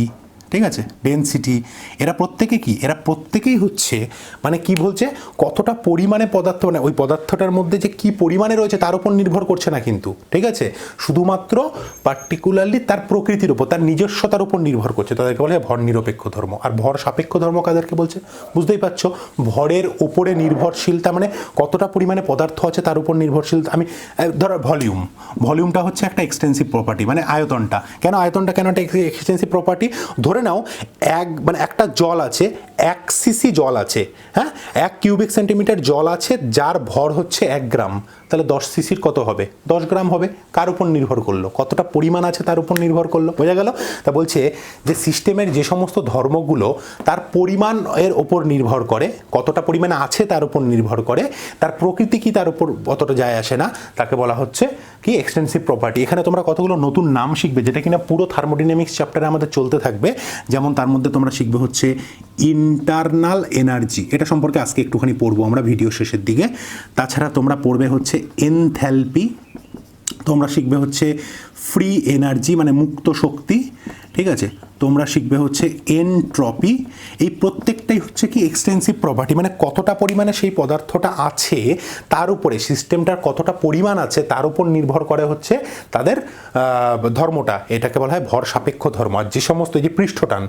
ঠিক আছে, ডেনসিটি। এরা প্রত্যেকে কি, এরা প্রত্যেকেই হচ্ছে মানে কি বলছে, কতটা পরিমাণে পদার্থ, মানে ওই পদার্থটার মধ্যে যে কি পরিমাণে রয়েছে তার উপর নির্ভর করছে না কিন্তু, ঠিক আছে, শুধুমাত্র পার্টিকুলারলি তার প্রকৃতির উপর, তার নিজস্বতার উপর নির্ভর করছে। তাদেরকে বলে ভর নিরপেক্ষ ধর্ম। আর ভর সাপেক্ষ ধর্ম কাদেরকে বলছে, বুঝতেই পারছো, ভরের উপরে নির্ভরশীলতা মানে কতটা পরিমাণে পদার্থ আছে তার উপর নির্ভরশীল। আমি ধরো ভলিউমটা হচ্ছে একটা এক্সটেন্সিভ প্রপার্টি, মানে আয়তনটা। কেন আয়তনটা, কেন একটা এক্সটেন্সিভ প্রপার্টি? ধরে নাও মানে একটা জল আছে, 1 সিসি জল আছে, হ্যাঁ, 1 কিউবিক সেন্টিমিটার জল আছে যার ভর হচ্ছে 1 গ্রাম, তাহলে 10 সিসির কত হবে, 10 গ্রাম হবে। কার উপর নির্ভর করলো, কতটা পরিমাণ আছে তার উপর নির্ভর করলো। বোঝা গেল? তা বলছে যে সিস্টেমের যে সমস্ত ধর্মগুলো তার পরিমাণ এর ওপর নির্ভর করে, কতটা পরিমাণে আছে তার উপর নির্ভর করে, তার প্রকৃতি কি তার উপর অতটা যায় আসে না, তাকে বলা হচ্ছে কি এক্সটেন্সিভ প্রপার্টি। এখানে তোমরা কতগুলো নতুন নাম শিখবে যেটা কিনা পুরো থার্মোডাইনামিক্স চ্যাপ্টারে আমাদের চলতে থাকবে। যেমন তার মধ্যে তোমরা শিখবে হচ্ছে ইন্টারনাল এনার্জি, এটা সম্পর্কে আজকে একটুখানি পড়বো আমরা ভিডিও শেষের দিকে। তাছাড়া তোমরা পড়বে হচ্ছে এনথ্যালপি, তোমরা শিখবে হচ্ছে ফ্রি এনার্জি মানে মুক্ত শক্তি, ঠিক আছে, তোমরা শিখবে হচ্ছে এনট্রপি। এই প্রত্যেকটাই হচ্ছে কি এক্সটেন্সিভ প্রপার্টি, মানে কতটা পরিমাণে সেই পদার্থটা আছে তার উপরে, সিস্টেমটার কতটা পরিমাণ আছে তার উপর নির্ভর করে হচ্ছে তাদের ধর্মটা। এটাকে বলা হয় ভর সাপেক্ষ ধর্ম। আর যে সমস্ত যে পৃষ্ঠটান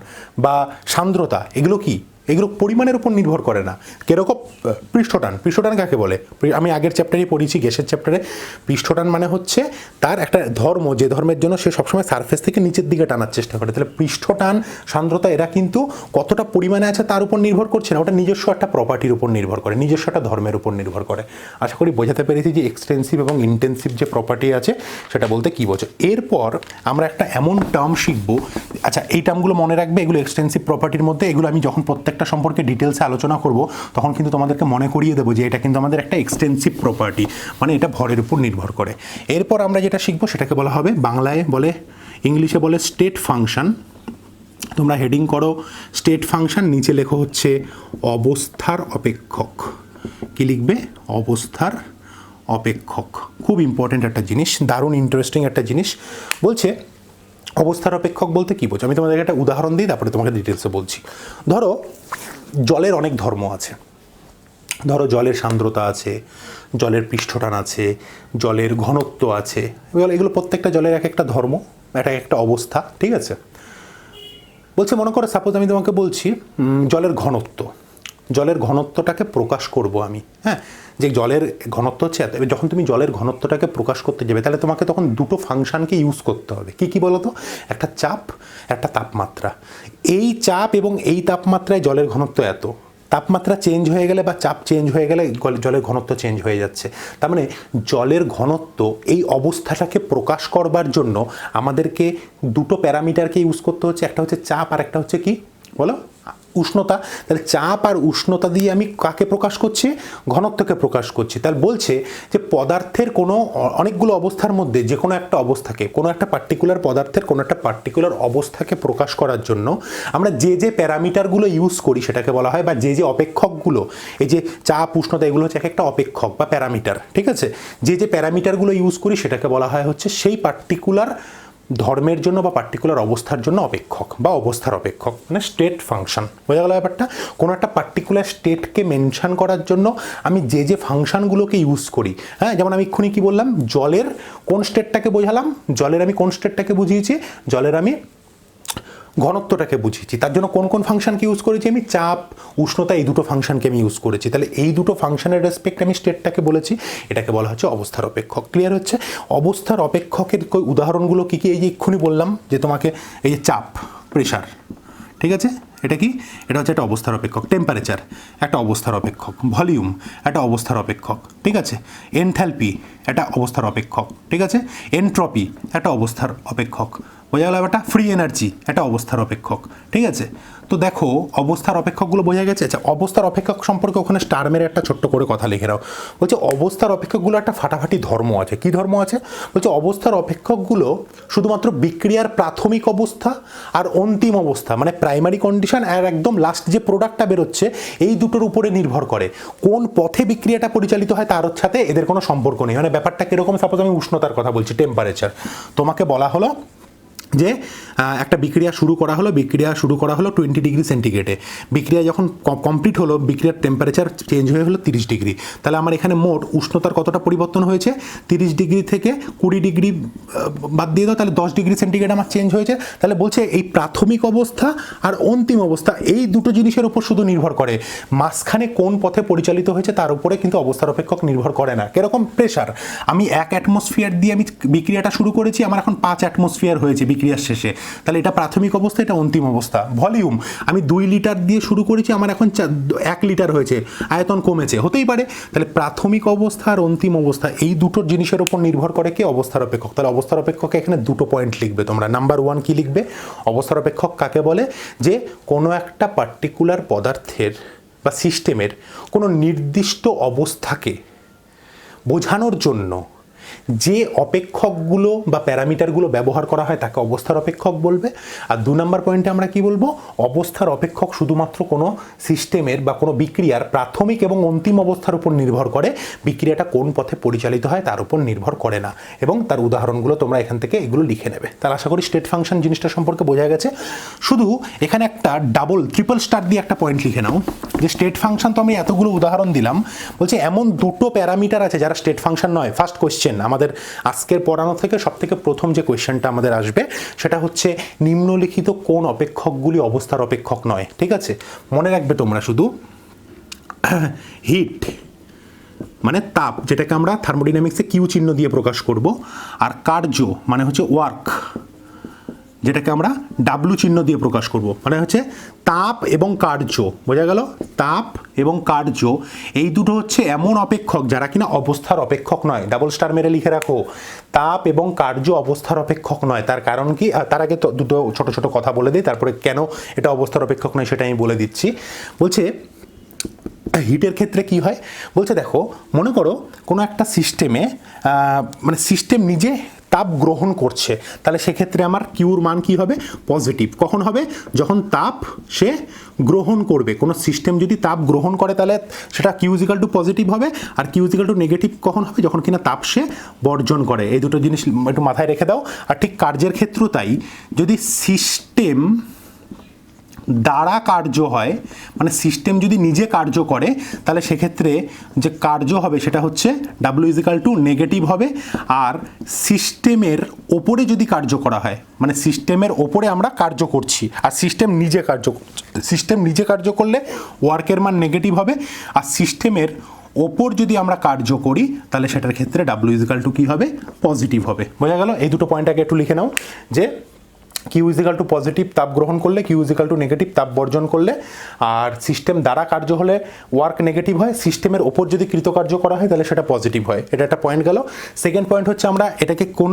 বা সান্দ্রতা, এগুলো কি এগুলো পরিমাণের উপর নির্ভর করে না। কিরকম? পৃষ্ঠটান। পৃষ্ঠটান কাকে বলে? আমি আগের চ্যাপ্টারেই পড়েছি, গ্যাসের চ্যাপ্টারে। পৃষ্ঠটান মানে হচ্ছে তার একটা ধর্ম, যে ধর্মের জন্য সে সবসময় সারফেস থেকে নিচের দিকে টানার চেষ্টা করে। তাহলে পৃষ্ঠটান, সান্দ্রতা, এরা কিন্তু কতটা পরিমাণে আছে তার উপর নির্ভর করছে না, ওটা নিজস্ব একটা প্রপার্টির উপর নির্ভর করে, নিজস্ব একটা ধর্মের উপর নির্ভর করে। আশা করি বোঝাতে পেরেছি যে এক্সটেন্সিভ এবং ইন্টেন্সিভ যে প্রপার্টি আছে সেটা বলতে কী বোঝো। এরপর আমরা একটা এমন টার্ম শিখবো, আচ্ছা এই টার্মগুলো মনে রাখবে, এগুলো এক্সটেন্সিভ প্রপার্টির মধ্যে, এগুলো আমি যখন প্রত্যেকটা সম্পর্কে ডিটেলসে আলোচনা করব তখন কিন্তু তোমাদেরকে মনে করিয়ে দেবো যে এটা কিন্তু আমাদের একটা এক্সটেন্সিভ প্রপার্টি, মানে এটা ভরের উপর নির্ভর করে। এরপর আমরা যেটা শিখবো সেটাকে বলা হবে, বাংলায় বলে, ইংলিশে বলে স্টেট ফাংশন। তোমরা হেডিং করো স্টেট ফাংশন, নিচে লেখো হচ্ছে অবস্থার অপেক্ষক। কি লিখবে? অবস্থার অপেক্ষক। খুব ইম্পর্টেন্ট একটা জিনিস, দারুণ ইন্টারেস্টিং একটা জিনিস। বলছে অবস্থার অপেক্ষক বলতে কী বোঝো। আমি তোমাদেরকে একটা উদাহরণ দিই, তারপরে তোমাকে ডিটেলসে বলছি। ধরো জলের অনেক ধর্ম আছে। ধরো জলের সান্দ্রতা আছে, জলের পৃষ্ঠটান আছে, জলের ঘনত্ব আছে, এগুলো প্রত্যেকটা জলের এক একটা ধর্ম, এটা একটা অবস্থা, ঠিক আছে? বলছে মনে করো সাপোজ আমি তোমাকে বলছি জলের ঘনত্ব, জলের ঘনত্বটাকে প্রকাশ করব আমি, হ্যাঁ, যে জলের ঘনত্ব হচ্ছে এত। যখন তুমি জলের ঘনত্বটাকে প্রকাশ করতে যাবে তাহলে তোমাকে তখন দুটো ফাংশনকে ইউজ করতে হবে। কি কি বলো তো? একটা চাপ, একটা তাপমাত্রা। এই চাপ এবং এই তাপমাত্রায় জলের ঘনত্ব এত, তাপমাত্রা চেঞ্জ হয়ে গেলে বা চাপ চেঞ্জ হয়ে গেলে জলের ঘনত্ব চেঞ্জ হয়ে যাচ্ছে। তার মানে জলের ঘনত্ব এই অবস্থাটাকে প্রকাশ করবার জন্য আমাদেরকে দুটো প্যারামিটারকে ইউজ করতে হচ্ছে, একটা হচ্ছে চাপ আর একটা হচ্ছে কি বলো? উষ্ণতা। তাহলে চাপ আর উষ্ণতা দিয়ে আমি কাকে প্রকাশ করছি? ঘনত্বকে প্রকাশ করছি। তাহলে বলছে যে পদার্থের কোনো অনেকগুলো অবস্থার মধ্যে যে কোনো একটা অবস্থাকে, কোনো একটা পার্টিকুলার পদার্থের কোনো একটা পার্টিকুলার অবস্থাকে প্রকাশ করার জন্য আমরা যে যে প্যারামিটারগুলো ইউজ করি সেটাকে বলা হয়, বা যে যে অপেক্ষকগুলো, এই যে চাপ উষ্ণতা এগুলো হচ্ছে এক একটা অপেক্ষক বা প্যারামিটার, ঠিক আছে? যে যে প্যারামিটারগুলো ইউজ করি সেটাকে বলা হয় হচ্ছে সেই পার্টিকুলার ধর্মের জন্য বা পার্টিকুলার অবস্থার জন্য অপেক্ষক বা অবস্থার অপেক্ষক, মানে স্টেট ফাংশন। বোঝা গেল ব্যাপারটা? কোনো একটা পার্টিকুলার স্টেটকে মেনশন করার জন্য আমি যে যে ফাংশনগুলোকে ইউজ করি, হ্যাঁ, যেমন আমি এক্ষুনি কি বললাম, জলের কোন স্টেটটাকে বোঝালাম? জলের আমি কোন স্টেটটাকে বুঝিয়েছি? জলের আমি ঘনত্বটাকে বুঝিয়েছি। তার জন্য কোন কোন ফাংশনকে ইউজ করেছি? আমি চাপ, উষ্ণতা, এই দুটো ফাংশনকে আমি ইউজ করেছি। তাহলে এই দুটো ফাংশনের রেসপেক্ট আমি স্টেটটাকে বলেছি, এটাকে বলা হচ্ছে অবস্থার অপেক্ষক। ক্লিয়ার হচ্ছে? অবস্থার অপেক্ষকের উদাহরণগুলো কী কী? এই যে এক্ষুনি বললাম যে তোমাকে, এই যে চাপ, প্রেশার, ঠিক আছে, এটা কি? এটা হচ্ছে একটা অবস্থার অপেক্ষক। টেম্পারেচার একটা অবস্থার অপেক্ষক। ভলিউম একটা অবস্থার অপেক্ষক, ঠিক আছে? এনথ্যালপি একটা অবস্থার অপেক্ষক, ঠিক আছে? এনট্রপি একটা অবস্থার অপেক্ষক। বোঝা গেল ব্যাপারটা? ফ্রি এনার্জি একটা অবস্থার অপেক্ষক, ঠিক আছে? তো দেখো অবস্থার অপেক্ষকগুলো বোঝা গেছে। আচ্ছা, অবস্থার অপেক্ষক সম্পর্কে ওখানে স্টার মেরে একটা ছোট্ট করে কথা লিখে নাও। বলছে অবস্থার অপেক্ষকগুলো একটা ফাটাফাটি ধর্ম আছে। কি ধর্ম আছে? বলছে অবস্থার অপেক্ষকগুলো শুধুমাত্র বিক্রিয়ার প্রাথমিক অবস্থা আর অন্তিম অবস্থা, মানে প্রাইমারি কন্ডিশন আর একদম লাস্ট যে প্রোডাক্টটা বেরোচ্ছে, এই দুটোর উপরে নির্ভর করে। কোন পথে বিক্রিয়াটা পরিচালিত হয় তার সাথে এদের কোনো সম্পর্ক নেই। মানে ব্যাপারটা কীরকম? সাপোজ আমি উষ্ণতার কথা বলছি, টেম্পারেচার। তোমাকে বলা হলো যে একটা বিক্রিয়া শুরু করা হলো 20 ডিগ্রি সেন্টিগ্রেডে। বিক্রিয়া যখন কমপ্লিট হলো, বিক্রিয়ার টেম্পারেচার চেঞ্জ হয়ে হলো 30 ডিগ্রি। তাহলে আমার এখানে মোট উষ্ণতার কতটা পরিবর্তন হয়েছে? 30 ডিগ্রি থেকে 20 ডিগ্রি বাদ দিয়ে দাও, তাহলে 10 ডিগ্রি সেন্টিগ্রেড আমার চেঞ্জ হয়েছে। তাহলে বলছে এই প্রাথমিক অবস্থা আর অন্তিম অবস্থা, এই দুটো জিনিসের উপর শুধু নির্ভর করে। মাঝখানে কোন পথে পরিচালিত হয়েছে তার উপরে কিন্তু অবস্থার অপেক্ষক নির্ভর করে না। কিরকম? প্রেশার। আমি 1 অ্যাটমসফিয়ার দিয়ে আমি বিক্রিয়াটা শুরু করেছি, আমার এখন 5 অ্যাটমসফিয়ার হয়েছে বিক্রিয়ার শেষে, তাহলে এটা প্রাথমিক অবস্থা, এটা অন্তিম অবস্থা। ভলিউম, আমি 2 লিটার দিয়ে শুরু করেছি, আমার এখন 1 লিটার হয়েছে, আয়তন কমেছে, হতেই পারে। তাহলে প্রাথমিক অবস্থা আর অন্তিম অবস্থা, এই দুটো জিনিসের উপর নির্ভর করে কি? অবস্থার অপেক্ষক। তাহলে অবস্থার অপেক্ষকে এখানে দুটো পয়েন্ট লিখবে তোমরা। নাম্বার 1 কি লিখবে? অবস্থার অপেক্ষক কাকে বলে? যে কোনো একটা পার্টিকুলার পদার্থের বা সিস্টেমের কোনো নির্দিষ্ট অবস্থাকে বোঝানোর জন্য যে অপেক্ষকগুলো বা প্যারামিটারগুলো ব্যবহার করা হয় তাকে অবস্থার অপেক্ষক বলবে। আর 2 নম্বর পয়েন্টে আমরা কি বলবো? অবস্থার অপেক্ষক শুধুমাত্র কোনো সিস্টেমের বা কোনো বিক্রিয়ার প্রাথমিক এবং অন্তিম অবস্থার উপর নির্ভর করে, বিক্রিয়াটা কোন পথে পরিচালিত হয় তার উপর নির্ভর করে না। এবং তার উদাহরণগুলো তোমরা এখান থেকে এগুলো লিখে নেবে। তাহলে আশা করি স্টেট ফাংশন জিনিসটা সম্পর্কে বোঝা গেছে। শুধু এখানে একটা ট্রিপল স্টার দিয়ে একটা পয়েন্ট লিখে নাও যে স্টেট ফাংশন তো আমি এতগুলো উদাহরণ দিলাম, বলছে এমন দুটো প্যারামিটার আছে যারা স্টেট ফাংশন নয়। ফার্স্ট কোয়েশ্চেন, আমাদের আজকের পড়ানো থেকে সবথেকে প্রথম যে কোয়েশ্চেনটা আমাদের আসবে সেটা হচ্ছে নিম্নলিখিত কোন অপেক্ষকগুলি অবস্থার অপেক্ষক নয়। ঠিক আছে, মনে রাখবে তোমরা শুধু হিট মানে তাপ, যেটাকে আমরা থার্মোডাইনামিক্সে কিউ চিহ্ন দিয়ে প্রকাশ করব, আর কার্য মানে হচ্ছে ওয়ার্ক, যেটাকে আমরা ডাব্লু চিহ্ন দিয়ে প্রকাশ করব, মানে হচ্ছে তাপ এবং কার্য। বোঝা গেল? তাপ এবং কার্য এই দুটো হচ্ছে এমন অপেক্ষক যারা কিনা অবস্থার অপেক্ষক নয়। ডাবল স্টার মেরে লিখে রাখো, তাপ এবং কার্য অবস্থার অপেক্ষক নয়। তার কারণ কি? তার আগে তো দুটো ছোট ছোট কথা বলে দিই, তারপরে কেন এটা অবস্থার অপেক্ষক নয় সেটা আমি বলে দিচ্ছি। বলছে হিটের ক্ষেত্রে কি হয়, বলছে দেখো মনে করো কোনো একটা সিস্টেমে মানে সিস্টেম নিজে তাপ গ্রহণ করছে, তাহলে সেক্ষেত্রে আমার কিউর মান কি হবে? পজিটিভ। কখন হবে? যখন তাপ সে গ্রহণ করবে। কোনো সিস্টেম যদি তাপ গ্রহণ করে তাহলে সেটা কিউ ইজিক্যাল টু পজিটিভ হবে, আর কিউ ইজিক্যাল টু নেগেটিভ কখন হবে? যখন কিনা তাপ সে বর্জন করে। এই দুটো জিনিস একটু মাথায় রেখে দাও। আর ঠিক কার্যের ক্ষেত্রেও তাই, যদি সিস্টেম দ্বারা কার্য হয়, মানে সিস্টেম যদি নিজে কার্য করে, তাহলে সেক্ষেত্রে যে কার্য হবে সেটা হচ্ছে ডাব্লিউ ইজিক্যাল টু নেগেটিভ হবে। আর সিস্টেমের ওপরে যদি কার্য করা হয়, মানে সিস্টেমের ওপরে আমরা কার্য করছি আর সিস্টেম নিজে কার্য করছে, সিস্টেম নিজে কার্য করলে ওয়ার্কের মান নেগেটিভ হবে। আর সিস্টেমের ওপর যদি আমরা কার্য করি তাহলে সেটার ক্ষেত্রে ডাব্লিউ ইজিক্যাল টু কী হবে? পজিটিভ হবে। বোঝা গেল? এই দুটো পয়েন্ট আগে একটু লিখে নাও, যে কিউ ইজিক্যাল টু পজিটিভ তাপ গ্রহণ করলে, কিউ ইজিক্যাল টু নেগেটিভ তাপ বর্জন করলে, আর সিস্টেম দ্বারা কার্য হলে ওয়ার্ক নেগেটিভ হয়, সিস্টেমের ওপর যদি কৃতকার্য করা হয় তাহলে সেটা পজিটিভ হয়। এটা একটা পয়েন্ট গেল। সেকেন্ড পয়েন্ট হচ্ছে আমরা এটাকে কোন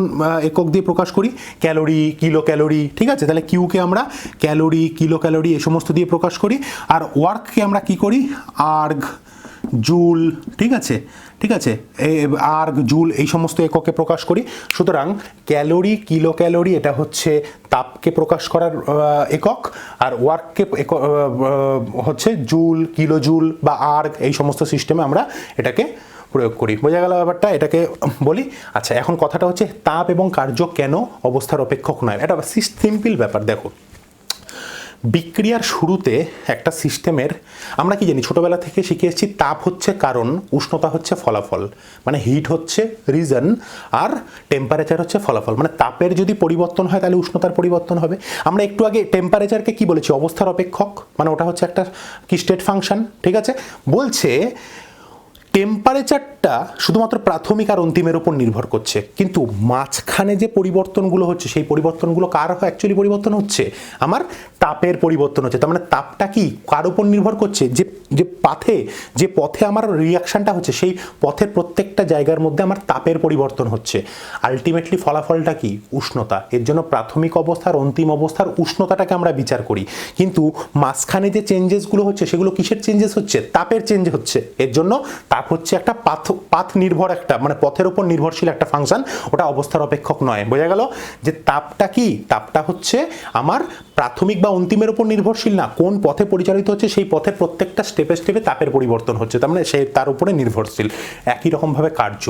একক দিয়ে প্রকাশ করি? Calorie, kilo calorie. ঠিক আছে, তাহলে কিউকে আমরা ক্যালোরি, কিলো ক্যালোরি এই সমস্ত দিয়ে প্রকাশ করি। আর ওয়ার্ককে আমরা কি করি? Erg, joule. ঠিক আছে, ঠিক আছে, আর্গ, জুল এই সমস্ত এককে প্রকাশ করি। সুতরাং ক্যালোরি, কিলো ক্যালোরি এটা হচ্ছে তাপকে প্রকাশ করার একক, আর ওয়ার্ককে হচ্ছে জুল, কিলো জুল বা আর্গ এই সমস্ত সিস্টেমে আমরা এটাকে প্রয়োগ করি। বোঝা গেল ব্যাপারটা? এটাকে বলি। আচ্ছা, এখন কথাটা হচ্ছে তাপ এবং কার্য কেন অবস্থার অপেক্ষক নয়। এটা সিম্পল ব্যাপার। দেখো, বিক্রিয়ার শুরুতে একটা সিস্টেমের আমরা কি জানি, ছোটবেলা থেকে শিখে এসেছি তাপ হচ্ছে কারণ, উষ্ণতা হচ্ছে ফলাফল, মানে হিট হচ্ছে রিজন আর টেম্পারেচার হচ্ছে ফলাফল। মানে তাপের যদি পরিবর্তন হয় তাহলে উষ্ণতার পরিবর্তন হবে। আমরা একটু আগে টেম্পারেচারকে কি বলেছি? অবস্থার অপেক্ষক, মানে ওটা হচ্ছে একটা কি স্টেট ফাংশন। ঠিক আছে, বলছে টেম্পারেচারটা শুধুমাত্র প্রাথমিক আর অন্তিমের উপর নির্ভর করছে, কিন্তু মাঝখানে যে পরিবর্তনগুলো হচ্ছে সেই পরিবর্তনগুলো কার অ্যাকচুয়ালি পরিবর্তন হচ্ছে? আমার তাপের পরিবর্তন হচ্ছে। তার মানে তাপটা কি কার উপর নির্ভর করছে? যে পথে আমার রিয়াকশনটা হচ্ছে সেই পথের প্রত্যেকটা জায়গার মধ্যে আমার তাপের পরিবর্তন হচ্ছে। আলটিমেটলি ফলাফলটা কি? উষ্ণতা। এর জন্য প্রাথমিক অবস্থার অন্তিম অবস্থার উষ্ণতাটাকে আমরা বিচার করি, কিন্তু মাঝখানে যে চেঞ্জেসগুলো হচ্ছে সেগুলো কিসের চেঞ্জেস হচ্ছে? তাপের চেঞ্জ হচ্ছে। এর জন্য তাপ হচ্ছে একটা পাথ নির্ভর একটা, মানে পথের উপর নির্ভরশীল একটা ফাংশন, ওটা অবস্থার অপেক্ষক নয়। বোঝা গেল? যে তাপটা কি? তাপটা হচ্ছে আমার প্রাথমিক বা অন্তিমের উপর নির্ভরশীল না, কোন পথে পরিচালিত হচ্ছে সেই পথের প্রত্যেকটা স্টেপে স্টেপে তাপের পরিবর্তন হচ্ছে, তার মানে সে তার উপরে নির্ভরশীল। একই রকমভাবে কার্য,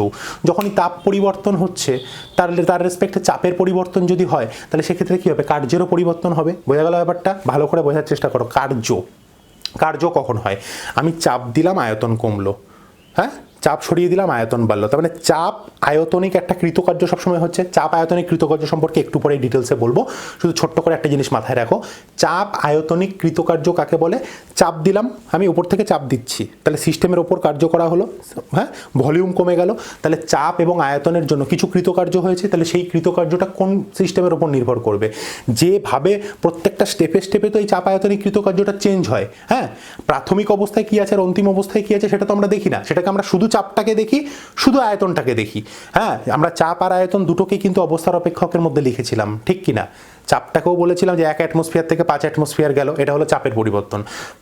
যখনই তাপ পরিবর্তন হচ্ছে তার রেসপেক্টে চাপের পরিবর্তন যদি হয় তাহলে সেক্ষেত্রে কী হবে? কার্যেরও পরিবর্তন হবে। বোঝা গেল ব্যাপারটা? ভালো করে বোঝার চেষ্টা করো। কার্য কখন হয়? আমি চাপ দিলাম, আয়তন কমলো, হ্যাঁ, চাপ সরিয়ে দিলাম, আয়তন বাড়লো। তার মানে চাপ আয়তনিক একটা কৃতকার্য সবসময় হচ্ছে। চাপ আয়তনিক কৃতকার্য সম্পর্কে একটু পরে ডিটেলসে বলবো, শুধু ছোট্ট করে একটা জিনিস মাথায় রাখো। চাপ আয়তনিক কৃতকার্য কাকে বলে? চাপ দিলাম, আমি উপর থেকে চাপ দিচ্ছি, তাহলে সিস্টেমের ওপর কার্য করা হলো, হ্যাঁ, ভলিউম কমে গেল, তাহলে চাপ এবং আয়তনের জন্য কিছু কৃতকার্য হয়েছে। তাহলে সেই কৃতকার্যটা কোন সিস্টেমের ওপর নির্ভর করবে? যেভাবে প্রত্যেকটা স্টেপে স্টেপে তো এই চাপ আয়তনিক কৃতকার্যটা চেঞ্জ হয়। হ্যাঁ, প্রাথমিক অবস্থায় কী আছে আর অন্তিম অবস্থায় কী আছে সেটা তো আমরা দেখি না, সেটাকে আমরা শুধু চাপটাকে দেখি, শুধু আয়তনটাকে দেখি। হ্যাঁ, আমরা চাপ আর আয়তন দুটোকে কিন্তু অবস্থার অপেক্ষকের মধ্যে লিখেছিলাম, ঠিক কি না? চাপটাকেও বলেছিলাম যে 1 অ্যাটমসফিয়ার থেকে 5 অ্যাটমসফিয়ার গেল, এটা হলো চাপের পরিবর্তন।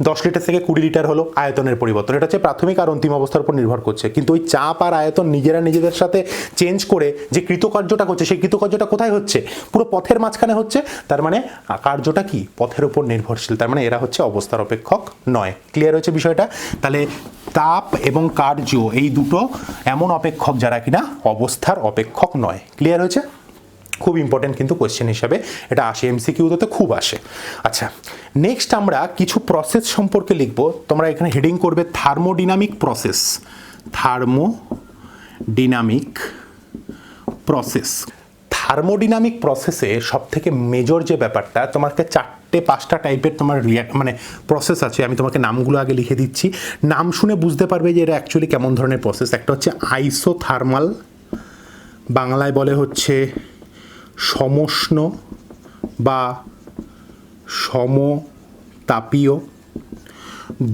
10 লিটার থেকে 20 লিটার হলো আয়তনের পরিবর্তন। এটা হচ্ছে প্রাথমিক আর অন্তিম অবস্থার উপর নির্ভর করছে। কিন্তু ওই চাপ আর আয়তন নিজেদের সাথে চেঞ্জ করে যে কৃতকার্যটা করছে সেই কৃতকার্যটা কোথায় হচ্ছে? পুরো পথের মাঝখানে হচ্ছে। তার মানে কার্যটা কি? পথের উপর নির্ভরশীল। তার মানে এরা হচ্ছে অবস্থার অপেক্ষক নয়। ক্লিয়ার হয়েছে বিষয়টা? তাহলে তাপ এবং কার্য এই দুটো এমন অপেক্ষক যারা কিনা অবস্থার অপেক্ষক নয়। ক্লিয়ার হয়েছে? খুব ইম্পর্টেন্ট কিন্তু কোয়েশ্চেন হিসাবে এটা আসে, এমসিকিউতে খুব আসে। আচ্ছা, নেক্সট আমরা কিছু প্রসেস সম্পর্কে লিখব। তোমরা এখানে হেডিং করবে thermodynamic process. Thermodynamic process. Thermodynamic প্রসেসে সব থেকে মেজর যে ব্যাপারটা, তোমাকে 4-5টা টাইপের তোমার মানে প্রসেস আছে। আমি তোমাকে নামগুলো আগে লিখে দিচ্ছি, নাম শুনে বুঝতে পারবে যে এটা অ্যাকচুয়ালি কেমন ধরনের প্রসেস। একটা হচ্ছে আইসোথার্মাল, বাংলায় বলে হচ্ছে সমষ্ণ বা সমতাপীয়।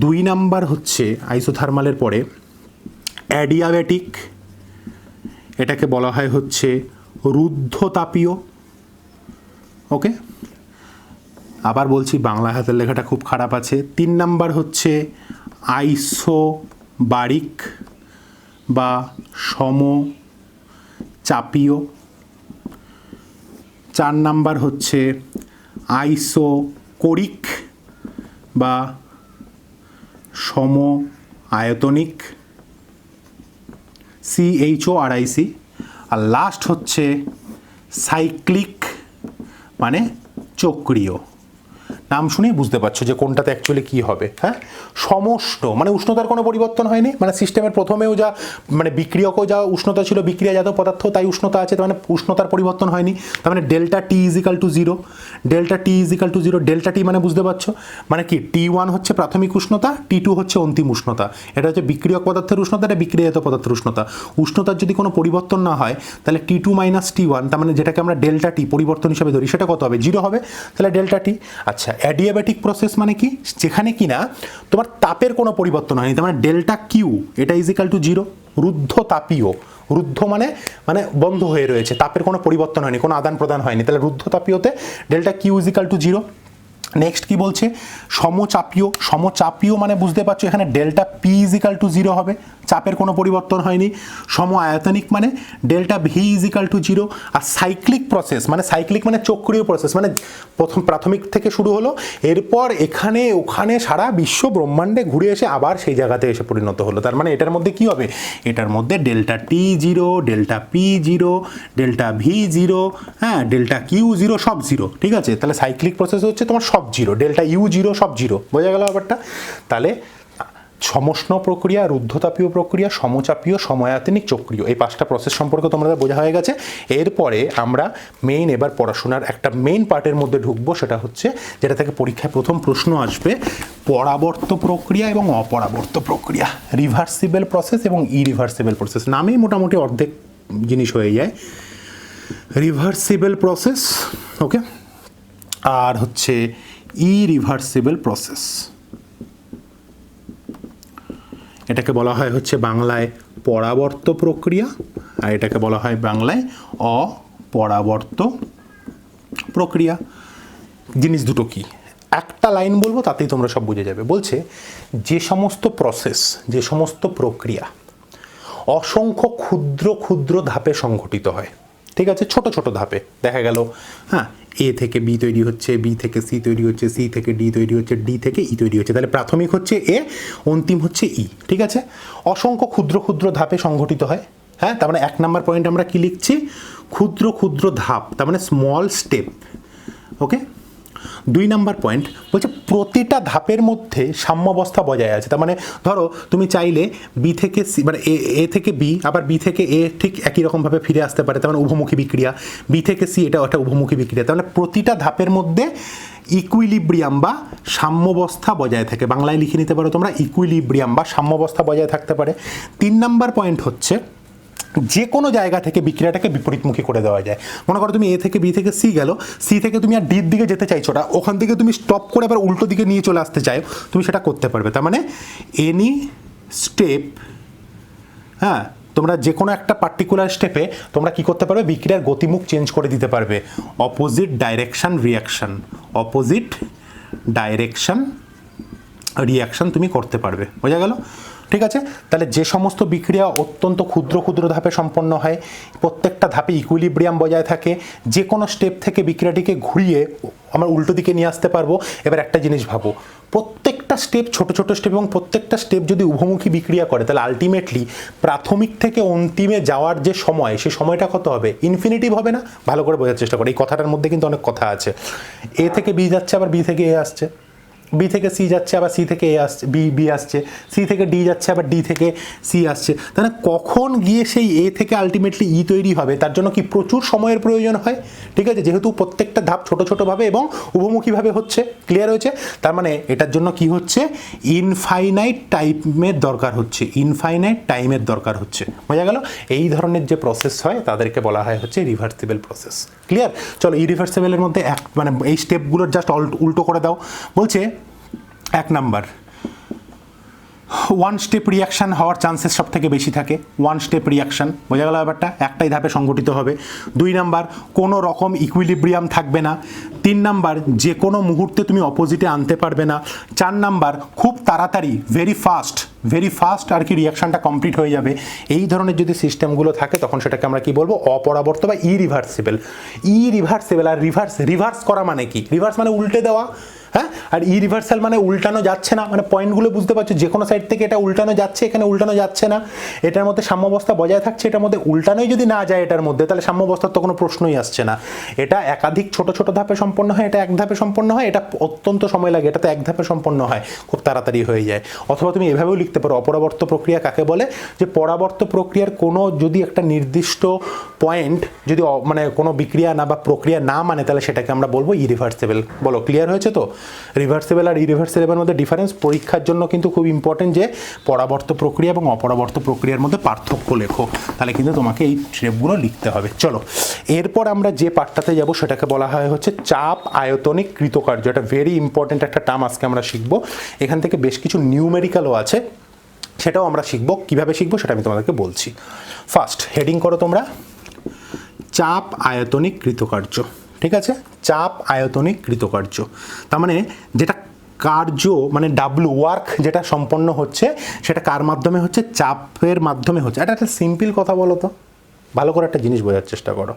2 নাম্বার হচ্ছে আইসোথার্মালের পরে অ্যাডিয়াবেটিক, এটাকে বলা হয় হচ্ছে রুদ্ধতাপীয়। ওকে, আবার বলছি বাংলা হাতের লেখাটা খুব খারাপ আছে। 3 নাম্বার হচ্ছে আইসোবারিক বা সমচাপীয়। 4 নাম্বার হচ্ছে আইসোকোরিক বা সম আয়তনিক, CHORIC। আর লাস্ট হচ্ছে সাইক্লিক মানে চক্রীয়। নাম শুনেই বুঝতে পারছো যে কোনটাতে অ্যাকচুয়ালি কী হবে। হ্যাঁ, সমষ্ণ মানে উষ্ণতার কোনো পরিবর্তন হয়নি, মানে সিস্টেমের প্রথমেও যা মানে বিক্রিয়কও যা উষ্ণতা ছিল, বিক্রিয়াজাত পদার্থ তাই উষ্ণতা আছে, তার মানে উষ্ণতার পরিবর্তন হয়নি। তার মানে ডেল্টা টি ইজিক্যাল টু জিরো, ডেল্টা টি ইজিক্যাল টু জিরো। ডেল্টা টি মানে বুঝতে পারছো মানে কি, T1 হচ্ছে প্রাথমিক উষ্ণতা, T2 হচ্ছে অন্তিম উষ্ণতা। এটা হচ্ছে বিক্রিয়ক পদার্থের উষ্ণতা, এটা বিক্রিয়াজাত পদার্থের উষ্ণতা। উষ্ণতার যদি কোনো পরিবর্তন না হয় তাহলে T2 মাইনাস T1, তার মানে যেটাকে আমরা ডেল্টা টি পরিবর্তন হিসাবে ধরি, সেটা কত হবে? 0 হবে, তাহলে ডেল্টা টি। আচ্ছা, অ্যাডিয়াবেটিক প্রসেস মানে কি? যেখানে কিনা তোমার তাপের কোনো পরিবর্তন হয়নি, তার মানে ডেল্টা কিউ এটা ইজিক্যাল টু 0। রুদ্ধ তাপীয়, রুদ্ধ মানে মানে বন্ধ হয়ে রয়েছে, তাপের কোনো পরিবর্তন হয়নি, কোনো আদান প্রদান হয়নি, তাহলে রুদ্ধ তাপীয়তে delta Q equal to 0। Next কি বলছে? সমচাপীয়। সমচাপীয় মানে বুঝতে পারছো এখানে ডেল্টা পি ইজিক্যাল টু 0 হবে, চাপের কোনো পরিবর্তন হয়নি। সম আয়তনিক মানে delta V is equal to 0। R cyclic process মানে, সাইক্লিক মানে চক্রীয় প্রসেস, মানে প্রথম প্রাথমিক থেকে শুরু হলো, এরপর এখানে ওখানে সারা বিশ্ব ব্রহ্মাণ্ডে ঘুরে এসে আবার সেই জায়গাতে এসে পরিণত হলো। তার মানে এটার মধ্যে কি হবে? এটার মধ্যে ডেল্টা টি 0, ডেল্টা পি 0, ডেল্টা ভি 0, হ্যাঁ, ডেল্টা কিউ 0, সব 0। ঠিক আছে, তাহলে সাইক্লিক প্রসেস হচ্ছে তোমার সব 0, ডেল্টা ইউ 0, সব 0। বোঝা গেল ব্যাপারটা? তাহলে সমষ্ণ প্রক্রিয়া, রুদ্ধতাপীয় প্রক্রিয়া, সমচাপীয়, সময়াতনিক, চক্রীয়, এই 5টা প্রসেস সম্পর্কে তোমরা বোঝা হয়ে গেছে। এরপরে আমরা মেইন এবার পড়াশোনার একটা মেইন পার্টের মধ্যে ঢুকবো, সেটা হচ্ছে যেটা থেকে পরীক্ষায় প্রথম প্রশ্ন আসবে, পরাবর্ত প্রক্রিয়া এবং অপরাবর্ত প্রক্রিয়া, রিভার্সিবল প্রসেস এবং ইরিভার্সিবল প্রসেস। নামেই মোটামুটি অর্ধেক জিনিস হয়ে যায়। রিভার্সিবল প্রসেস, ওকে, আর হচ্ছে ইরিভার্সিবল প্রসেস। এটাকে বলা হয় হচ্ছে বাংলায় পরাবর্ত প্রক্রিয়া, আর এটাকে বলা হয় বাংলায় অপরাবর্ত প্রক্রিয়া। জিনিস দুটো কি? একটা লাইন বলবো, তাতেই তোমরা সব বুঝে যাবে। বলছে যে সমস্ত প্রসেস, যে সমস্ত প্রক্রিয়া অসংখ্য ক্ষুদ্র ক্ষুদ্র ধাপে সংঘটিত হয়, ঠিক আছে, ছোট ছোট ধাপে, দেখা গেল হ্যাঁ এ থেকে বি তৈরি হচ্ছে, বি থেকে সি তৈরি হচ্ছে, সি থেকে ডি তৈরি হচ্ছে, ডি থেকে ই তৈরি হচ্ছে, তাহলে প্রাথমিক হচ্ছে এ, অন্তিম হচ্ছে ই। ঠিক আছে, অসংখ্য ক্ষুদ্র ক্ষুদ্র ধাপে সংঘটিত হয়। হ্যাঁ, তার মানে 1 নম্বর পয়েন্ট আমরা কি লিখছি? ক্ষুদ্র ক্ষুদ্র ধাপ, তার মানে স্মল স্টেপ। ওকে, 2 নম্বর পয়েন্ট বলছে প্রতিটা ধাপের মধ্যে সাম্যাবস্থা বজায় আছে। তার মানে ধরো তুমি চাইলে বি থেকে সি, মানে এ থেকে বি, আবার বি থেকে এ ঠিক একই রকমভাবে ফিরে আসতে পারে, তার মানে উভমুখী বিক্রিয়া। বি থেকে সি, এটা একটা উভমুখী বিক্রিয়া। তাহলে প্রতিটা ধাপের মধ্যে ইকুইলিব্রিয়াম বা সাম্যাবস্থা বজায় থাকে। বাংলায় লিখে নিতে পারো তোমরা, ইকুইলিব্রিয়াম বা সাম্যাবস্থা বজায় থাকতে পারে। 3 নম্বর পয়েন্ট হচ্ছে যে কোনো জায়গা থেকে বিক্রিয়াটাকে বিপরীতমুখী করে দেওয়া যায়। মনে করো তুমি এ থেকে বি থেকে সি গেলো, সি থেকে তুমি আর ডির দিকে যেতে চাইছো না, ওখান থেকে তুমি স্টপ করে আবার উল্টো দিকে নিয়ে চলে আসতে চাও, তুমি সেটা করতে পারবে। তার মানে এনি স্টেপ, হ্যাঁ, তোমরা যে কোনো একটা পার্টিকুলার স্টেপে তোমরা কি করতে পারবে? বিক্রিয়ার গতিমুখ চেঞ্জ করে দিতে পারবে। Opposite direction reaction, opposite direction reaction তুমি করতে পারবে। বোঝা গেল? ঠিক আছে, তাহলে যে সমস্ত বিক্রিয়া অত্যন্ত ক্ষুদ্র ক্ষুদ্র ধাপে সম্পন্ন হয়, প্রত্যেকটা ধাপে ইকুইলিব্রিয়াম বজায় থাকে, যে কোনো স্টেপ থেকে বিক্রিয়াটিকে ঘুরিয়ে আমরা উল্টো দিকে নিয়ে আসতে পারবো। এবার একটা জিনিস ভাবো, প্রত্যেকটা স্টেপ ছোট ছোট স্টেপ, এবং প্রত্যেকটা স্টেপ যদি উভমুখী বিক্রিয়া করে, তাহলে আলটিমেটলি প্রাথমিক থেকে অন্তিমে যাওয়ার যে সময়, সেই সময়টা কত হবে? ইনফিনিটিভ হবে না? ভালো করে বোঝার চেষ্টা করো, এই কথাটার মধ্যে কিন্তু অনেক কথা আছে। এ থেকে বি যাচ্ছে, আবার বি থেকে এ আসছে, বি থেকে সি যাচ্ছে, আবার সি থেকে এ আসছে, বি আসছে, সি থেকে ডি যাচ্ছে, আবার ডি থেকে সি আসছে। তাহলে কখন গিয়ে সেই এ থেকে আলটিমেটলি ই তৈরি হবে, তার জন্য কি প্রচুর সময়ের প্রয়োজন হয়, ঠিক আছে, যেহেতু প্রত্যেকটা ধাপ ছোট ছোটোভাবে এবং উভমুখীভাবে হচ্ছে। ক্লিয়ার হয়েছে? তার মানে এটার জন্য কি হচ্ছে, ইনফাইনাইট টাইমের দরকার হচ্ছে, ইনফাইনাইট টাইমের দরকার হচ্ছে। বোঝা গেল? এই ধরনের যে প্রসেস হয় তাদেরকে বলা হয় হচ্ছে রিভার্সিবল প্রসেস। ক্লিয়ার? চলো ইরিভার্সিবলের মধ্যে মানে এই স্টেপগুলোর জাস্ট উল্টো করে দাও। বলছে 1 নাম্বার, 1 স্টেপ রিয়াকশান হওয়ার চান্সেস সব থেকে বেশি থাকে। 1 স্টেপ রিয়াকশান, বোঝা গেল ব্যাপারটা, একটাই ধাপে সংগঠিত হবে। 2 নাম্বার, কোনো রকম ইকুইলিব্রিয়াম থাকবে না। 3 নাম্বার, যে কোনো মুহূর্তে তুমি অপোজিটে আনতে পারবে না। 4 নাম্বার, খুব তাড়াতাড়ি ভেরি ফাস্ট আর কি রিয়াকশানটা কমপ্লিট হয়ে যাবে। এই ধরনের যদি সিস্টেমগুলো থাকে তখন সেটাকে আমরা কি বলবো, অপরাবর্ত বা ইরিভার্সিবল। আর রিভার্স করা মানে কি, রিভার্স মানে উল্টে দেওয়া, হ্যাঁ, আর ইরিভার্সাল মানে উল্টানো যাচ্ছে না, মানে পয়েন্টগুলো বুঝতে পারছো, যে কোনো সাইড থেকে এটা উল্টানো যাচ্ছে, এখানে উল্টানো যাচ্ছে না, এটার মধ্যে সাম্যাবস্থা বজায় থাকছে, এটার মধ্যে উল্টানোই যদি না যায় এটার মধ্যে, তাহলে সাম্যাবস্থার তো কোনো প্রশ্নই আসছে না। এটা একাধিক ছোট ছোট ধাপে সম্পন্ন হয়, এটা এক ধাপে সম্পন্ন হয়, এটা অত্যন্ত সময় লাগে, এটা তো এক ধাপে সম্পন্ন হয়, খুব তাড়াতাড়ি হয়ে যায়। অথবা তুমি এভাবেও লিখতে পারো, অপরাবর্ত প্রক্রিয়া কাকে বলে, যে পরাবর্ত প্রক্রিয়ার কোনো যদি একটা নির্দিষ্ট পয়েন্ট যদি মানে কোনো বিক্রিয়া না বা প্রক্রিয়া না মানে, তাহলে সেটাকে আমরা বলবো ইরিভার্সিবল। বলো, ক্লিয়ার হয়েছে তো? রিভার্সিবল আর ইরিভার্সিবলের মধ্যে ডিফারেন্স পরীক্ষার জন্য কিন্তু খুব ইম্পর্টেন্ট, যে পরাবর্ত প্রক্রিয়া এবং অপরাবর্ত প্রক্রিয়ার মধ্যে পার্থক্য লেখো, তাহলে কিন্তু তোমাকে এই স্টেপগুলো লিখতে হবে। চলো এরপর আমরা যে পার্টটাতে যাব সেটাকে বলা হয় হচ্ছে চাপ আয়তনিক কৃতকার্য। এটা ভেরি ইম্পর্টেন্ট একটা টার্ম আজকে আমরা শিখবো। এখান থেকে বেশ কিছু নিউমেরিক্যালও আছে, সেটাও আমরা শিখবো। কীভাবে শিখবো সেটা আমি তোমাদেরকে বলছি। ফার্স্ট হেডিং করো তোমরা, চাপ আয়তনিক কৃতকার্য। ঠিক আছে, চাপ আয়তনিক কৃতকার্য, তার মানে যেটা কার্য মানে ডাব্লু ওয়ার্ক যেটা সম্পন্ন হচ্ছে, সেটা কার মাধ্যমে হচ্ছে, চাপের মাধ্যমে হচ্ছে। এটা একটা সিম্পল কথা বলো তো, ভালো করে একটা জিনিস বোঝার চেষ্টা করো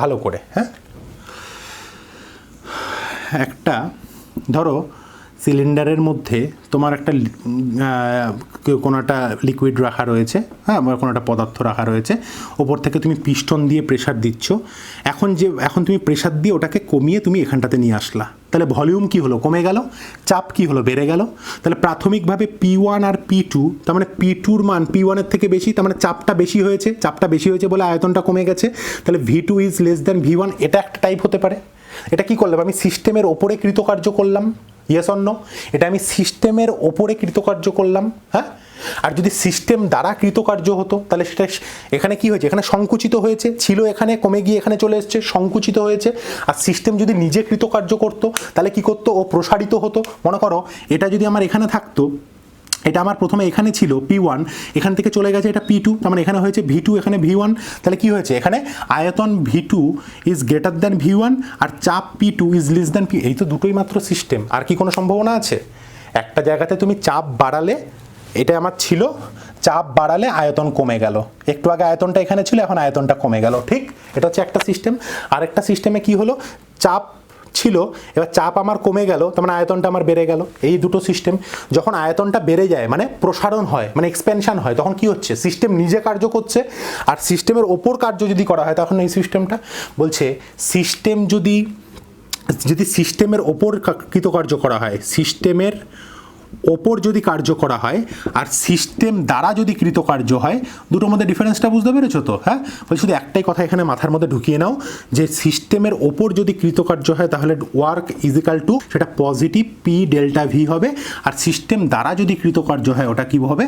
ভালো করে। হ্যাঁ, একটা ধরো সিলিন্ডারের মধ্যে তোমার একটা কোনো একটা লিকুইড রাখা রয়েছে, হ্যাঁ, কোনো একটা পদার্থ রাখা রয়েছে, ওপর থেকে তুমি পিস্টন দিয়ে প্রেশার দিচ্ছ। এখন তুমি প্রেশার দিয়ে ওটাকে কমিয়ে তুমি এখানটাতে নিয়ে আসলা, তাহলে ভলিউম কি হলো, কমে গেল, চাপ কি হলো, বেড়ে গেল। তাহলে প্রাথমিকভাবে P1 আর P2, তার মানে P2-র মান P1-এর থেকে বেশি, তার মানে চাপটা বেশি হয়েছে বলে আয়তনটা কমে গেছে। তাহলে V2 is less than V1, এটা একটা টাইপ হতে পারে। এটা কি করলাম, আমি সিস্টেমের ওপরে কৃতকার্য করলাম, ইয়েস অর নো? এটা আমি সিস্টেমের ওপরে কৃতকার্য করলাম, হ্যাঁ। আর যদি সিস্টেম দ্বারা কৃতকার্য হতো, তাহলে সেটা এখানে কি হয়েছে, এখানে সংকুচিত হয়েছে, ছিল এখানে, কমে গিয়ে এখানে চলে এসছে, সংকুচিত হয়েছে। আর সিস্টেম যদি নিজে কৃতকার্য করতো, তাহলে কি করতো, ও প্রসারিত হতো। মনে করো এটা যদি আমার এখানে থাকতো, এটা আমার প্রথমে এখানে ছিল P1, এখান থেকে চলে গেছে এটা P2, তার মানে এখানে হয়েছে V2, এখানে V1, তাহলে কি হয়েছে, এখানে আয়তন V2 is greater than V1 আর চাপ P2 is less than P। এই তো দুটোই মাত্র সিস্টেম, আর কি কোনো সম্ভাবনা আছে? একটা জায়গাতে তুমি চাপ বাড়ালে, এটা আমার ছিল, চাপ বাড়ালে আয়তন কমে গেল, একটু আগে আয়তনটা এখানে ছিল, এখন আয়তনটা কমে গেল, ঠিক? এটা হচ্ছে একটা সিস্টেম। আরেকটা সিস্টেমে কি হলো, চাপ ছিল, এবার চাপ আমার কমে গেল, তার মানে আয়তনটা আমার বেড়ে গেল। এই দুটো সিস্টেম। যখন আয়তনটা বেড়ে যায় মানে প্রসারণ হয়, মানে এক্সপেনশন হয়, তখন কি হচ্ছে, সিস্টেম নিজে কার্য করছে। আর সিস্টেমের ওপর কার্য যদি করা হয়, তখন এই সিস্টেমটা বলছে, সিস্টেম যদি সিস্টেমের ওপর কৃতকার্য করা হয়, সিস্টেমের ওপর যদি কার্য করা হয় আর সিস্টেম দ্বারা যদি কৃতকার্য হয়, দুটোর মধ্যে ডিফারেন্সটা বুঝতে পেরেছো তো? হ্যাঁ, বলছি শুধু একটাই কথা এখানে মাথার মধ্যে ঢুকিয়ে নাও, যে সিস্টেমের ওপর যদি কৃতকার্য হয় তাহলে ওয়ার্ক ইজিক্যাল টু সেটা পজিটিভ P ডেল্টা V হবে, আর সিস্টেম দ্বারা যদি কৃতকার্য হয় ওটা কী হবে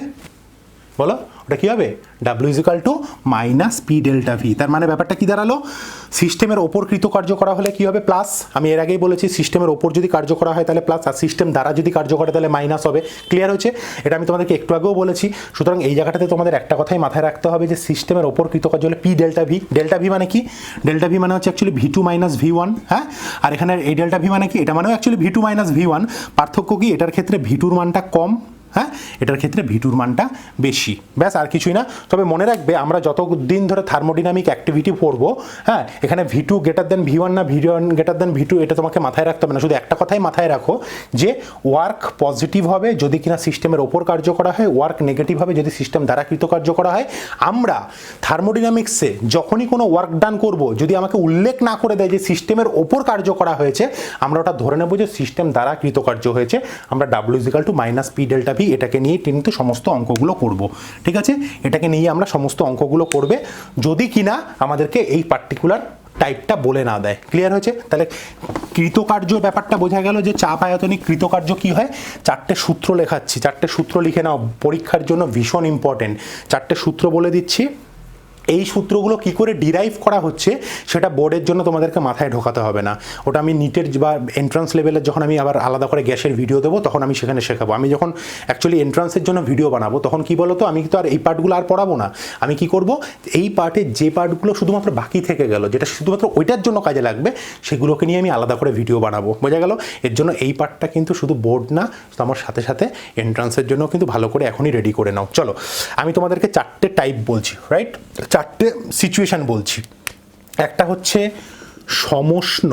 বলো, ওটা কী হবে, W equal to minus P delta V। তার মানে ব্যাপারটা কি দাঁড়ালো, সিস্টেমের ওপর কৃতকার্য করা হলে কি হবে, প্লাস। আমি এর আগেই বলেছি সিস্টেমের ওপর যদি কার্য করা হয় তাহলে প্লাস, আর সিস্টেম দ্বারা যদি কার্য করে তাহলে মাইনাস হবে। ক্লিয়ার হয়েছে? এটা আমি তোমাদেরকে একটু আগেও বলেছি। সুতরাং এই জায়গাটাতে তোমাদের একটা কথাই মাথায় রাখতে হবে, যে সিস্টেমের ওপর কৃতকার্য হলে P delta V। Delta V মানে কি, ডেল্টা V মানে হচ্ছে অ্যাকচুয়ালি V2 মাইনাস V1, হ্যাঁ। আর এখানে এই ডেল্টা V মানে কি, এটা মানেও অ্যাকচুয়ালি V2 মাইনাস V1। পার্থক্য কি, এটার ক্ষেত্রে V2-র মানটা কম, হ্যাঁ, এটার ক্ষেত্রে ভিটুর মানটা বেশি, ব্যাস আর কিছুই না। তবে মনে রাখবে আমরা যতদিন ধরে থার্মোডিনামিক অ্যাক্টিভিটি পড়বো, হ্যাঁ, এখানে ভি2 গ্রেটার দেন ভি1 না ভি1 গ্রেটার দেন ভি2 এটা তোমাকে মাথায় রাখতে হবে না। শুধু একটা কথাই মাথায় রাখো যে ওয়ার্ক পজিটিভ হবে যদি কিনা সিস্টেমের ওপর কার্য করা হয়, ওয়ার্ক নেগেটিভ হবে যদি সিস্টেম দ্বারা কৃতকার্য করা হয়। আমরা থার্মোডিনামিক্সে যখনই কোনো ওয়ার্ক ডান করব, যদি আমাকে উল্লেখ না করে দেয় যে সিস্টেমের ওপর কার্য করা হয়েছে, আমরা ওটা ধরে নেব যে সিস্টেম দ্বারা কৃতকার্য হয়েছে। আমরা W - P ডেল্টা ভি এটাকে নিয়ে কিন্তু সমস্ত অঙ্কগুলো করব, ঠিক আছে? এটাকে নিয়ে আমরা সমস্ত অঙ্কগুলো করবে যদি কিনা আমাদেরকে এই পার্টিকুলার টাইপটা বলে না দেয়। ক্লিয়ার হয়েছে? তাহলে কৃতকার্য ব্যাপারটা বোঝা গেল যে চাপ আয়তনিক কৃতকার্য কি হয়। 4টে সূত্র লেখাচ্ছি, 4টে সূত্র লিখে নাও, পরীক্ষার জন্য ভীষণ ইম্পর্টেন্ট। 4টে সূত্র বলে দিচ্ছি। এই সূত্রগুলো কি করে ডিরাইভ করা হচ্ছে সেটা বোর্ডের জন্য তোমাদেরকে মাথায় ঢোকাতে হবে না। ওটা আমি নিটের বা এন্ট্রান্স লেভেলের যখন আমি আবার আলাদা করে গ্যাসের ভিডিও দেবো তখন আমি সেখানে শেখাবো। আমি যখন অ্যাকচুয়ালি এন্ট্রান্সের জন্য ভিডিও বানাবো তখন কি বলো তো, আমি তো আর এই পার্টগুলো আর পড়াবো না। আমি কি করব, এই পার্টে যে পার্টগুলো শুধুমাত্র বাকি থেকে গেল, যেটা শুধুমাত্র ওইটার জন্য কাজে লাগবে, সেগুলোকে নিয়ে আমি আলাদা করে ভিডিও বানাবো। বোঝা গেল? এর জন্য এই পার্টটা কিন্তু শুধু বোর্ড না, আমার সাথে সাথে এন্ট্রান্সের জন্য কিন্তু ভালো করে এখনই রেডি করে নাও। চলো আমি তোমাদেরকে 4টে টাইপ বলছি, রাইট? 4টে সিচুয়েশন বলছি। একটা হচ্ছে সমষ্ণ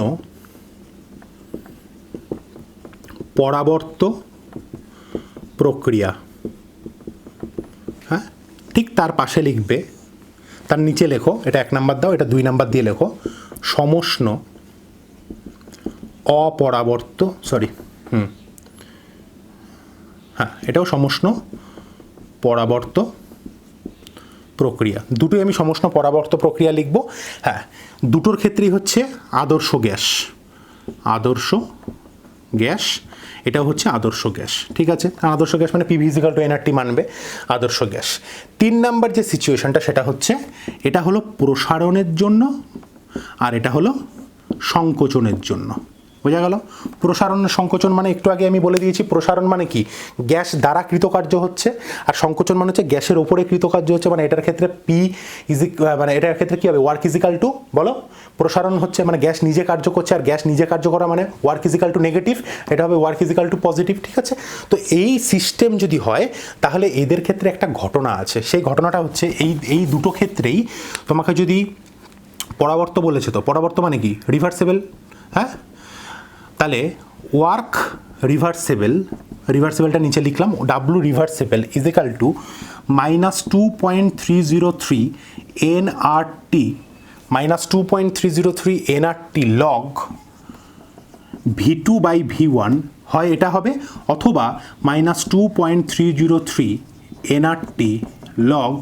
পরাবর্ত প্রক্রিয়া, হ্যাঁ, ঠিক তার পাশে লিখবে, তার নিচে লেখো, এটা 1 নাম্বার দাও, এটা 2 নাম্বার দিয়ে লেখো সমষ্ণ অপরাবর্ত, হ্যাঁ, এটাও সমষ্ণ পরাবর্ত প্রক্রিয়া। দুটোই আমি সমষ্ণ পরাবর্ত প্রক্রিয়া লিখব। হ্যাঁ, দুটোর ক্ষেত্রেই হচ্ছে আদর্শ গ্যাস, আদর্শ গ্যাস, এটাও হচ্ছে আদর্শ গ্যাস, ঠিক আছে? আদর্শ গ্যাস মানে PV = nRT মানবে, আদর্শ গ্যাস। 3 নাম্বার যে সিচুয়েশনটা সেটা হচ্ছে, এটা হলো প্রসারণের জন্য আর এটা হলো সংকোচনের জন্য। বোঝা গেল? প্রসারণ সংকোচন মানে একটু আগে আমি বলে দিয়েছি, প্রসারণ মানে কি, গ্যাস দ্বারা কৃতকার্য হচ্ছে, আর সংকোচন মানে হচ্ছে গ্যাসের ওপরে কৃতকার্য হচ্ছে। মানে এটার ক্ষেত্রে মানে এটার ক্ষেত্রে কি হবে, ওয়ার্ক = বলো, প্রসারণ হচ্ছে মানে গ্যাস নিজে কার্য করছে, আর গ্যাস নিজে কার্য করা মানে ওয়ার্ক = নেগেটিভ, এটা হবে ওয়ার্ক = পজিটিভ, ঠিক আছে? তো এই সিস্টেম যদি হয় তাহলে এদের ক্ষেত্রে একটা ঘটনা আছে। সেই ঘটনাটা হচ্ছে এই দুটো ক্ষেত্রেই তোমাকে যদি পরাবর্ত বলেছে, তো পরাবর্ত মানে কি, রিভার্সেবল, হ্যাঁ? তাহলে ওয়ার্ক রিভার্সেবলটা নিচে লিখলাম, W reversible = -2.303 nRT, -2.303 nRT log V2/V1 হয়, এটা হবে, অথবা -2.303 nRT log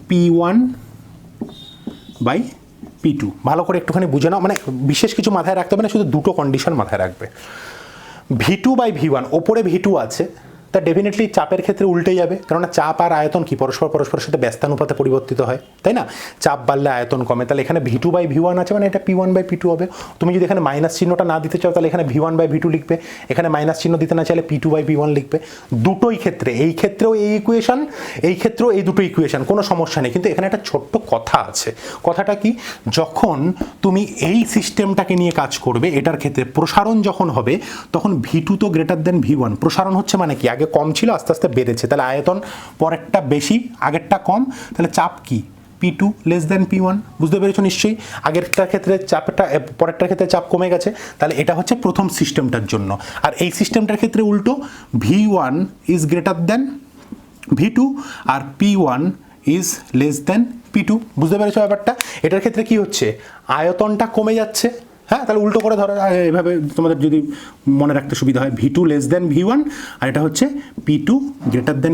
P1/P2। ভালো করে একটুখানি বুঝে নাও, মানে বিশেষ কিছু মাথায় রাখতে হবে না, শুধু দুটো কন্ডিশন মাথায় রাখবে। V2/V1, ওপরে V2 আছে, তা ডেফিনেটলি চাপের ক্ষেত্রে উল্টে যাবে, কেননা চাপ আর আয়তন কি পরস্পরের সাথে ব্যস্তানুপাতে পরিবর্তিত হয়, তাই না? চাপ বাড়লে আয়তন কমে, তাহলে এখানে V2/V1 আছে মানে এটা P1/P2 হবে। তুমি যদি এখানে মাইনাস চিহ্নটা না দিতে চাও তাহলে এখানে V1/V2 লিখবে, এখানে মাইনাস চিহ্ন দিতে না চাইলে P2/P1 লিখবে। দুটোই ক্ষেত্রে, এই ক্ষেত্রেও এই ইকুয়েশন, এই ক্ষেত্রেও এই দুটো ইকুয়েশন, কোনো সমস্যা নেই। কিন্তু এখানে একটা ছোট্ট কথা আছে। কথাটা কি, যখন তুমি এই সিস্টেমটাকে নিয়ে কাজ করবে, এটার ক্ষেত্রে প্রসারণ যখন হবে তখন V2 তো গ্রেটার দেন V1। প্রসারণ হচ্ছে মানে কি, আগে কম ছিল আস্তে আস্তে বেড়েছে, তাহলে আয়তন পরেরটা বেশি আগেরটা কম, তাহলে চাপ কি, P2 < P1। বুঝতে পেরেছো নিশ্চয়ই? আগেরটার ক্ষেত্রে চাপটা, পরেরটার ক্ষেত্রে চাপ কমে গেছে, তাহলে এটা হচ্ছে প্রথম সিস্টেমটার জন্য। আর এই সিস্টেমটার ক্ষেত্রে উল্টো, V1 = গ্রেটার দেন V2 আর P1 < P2। বুঝতে পেরেছো ব্যাপারটা? এটার ক্ষেত্রে কি হচ্ছে, আয়তনটা কমে যাচ্ছে, হ্যাঁ? তাহলে উল্টো করে ধরো, এভাবে তোমাদের যদি মনে রাখতে সুবিধা হয়, V2 < V1 আর এটা হচ্ছে P2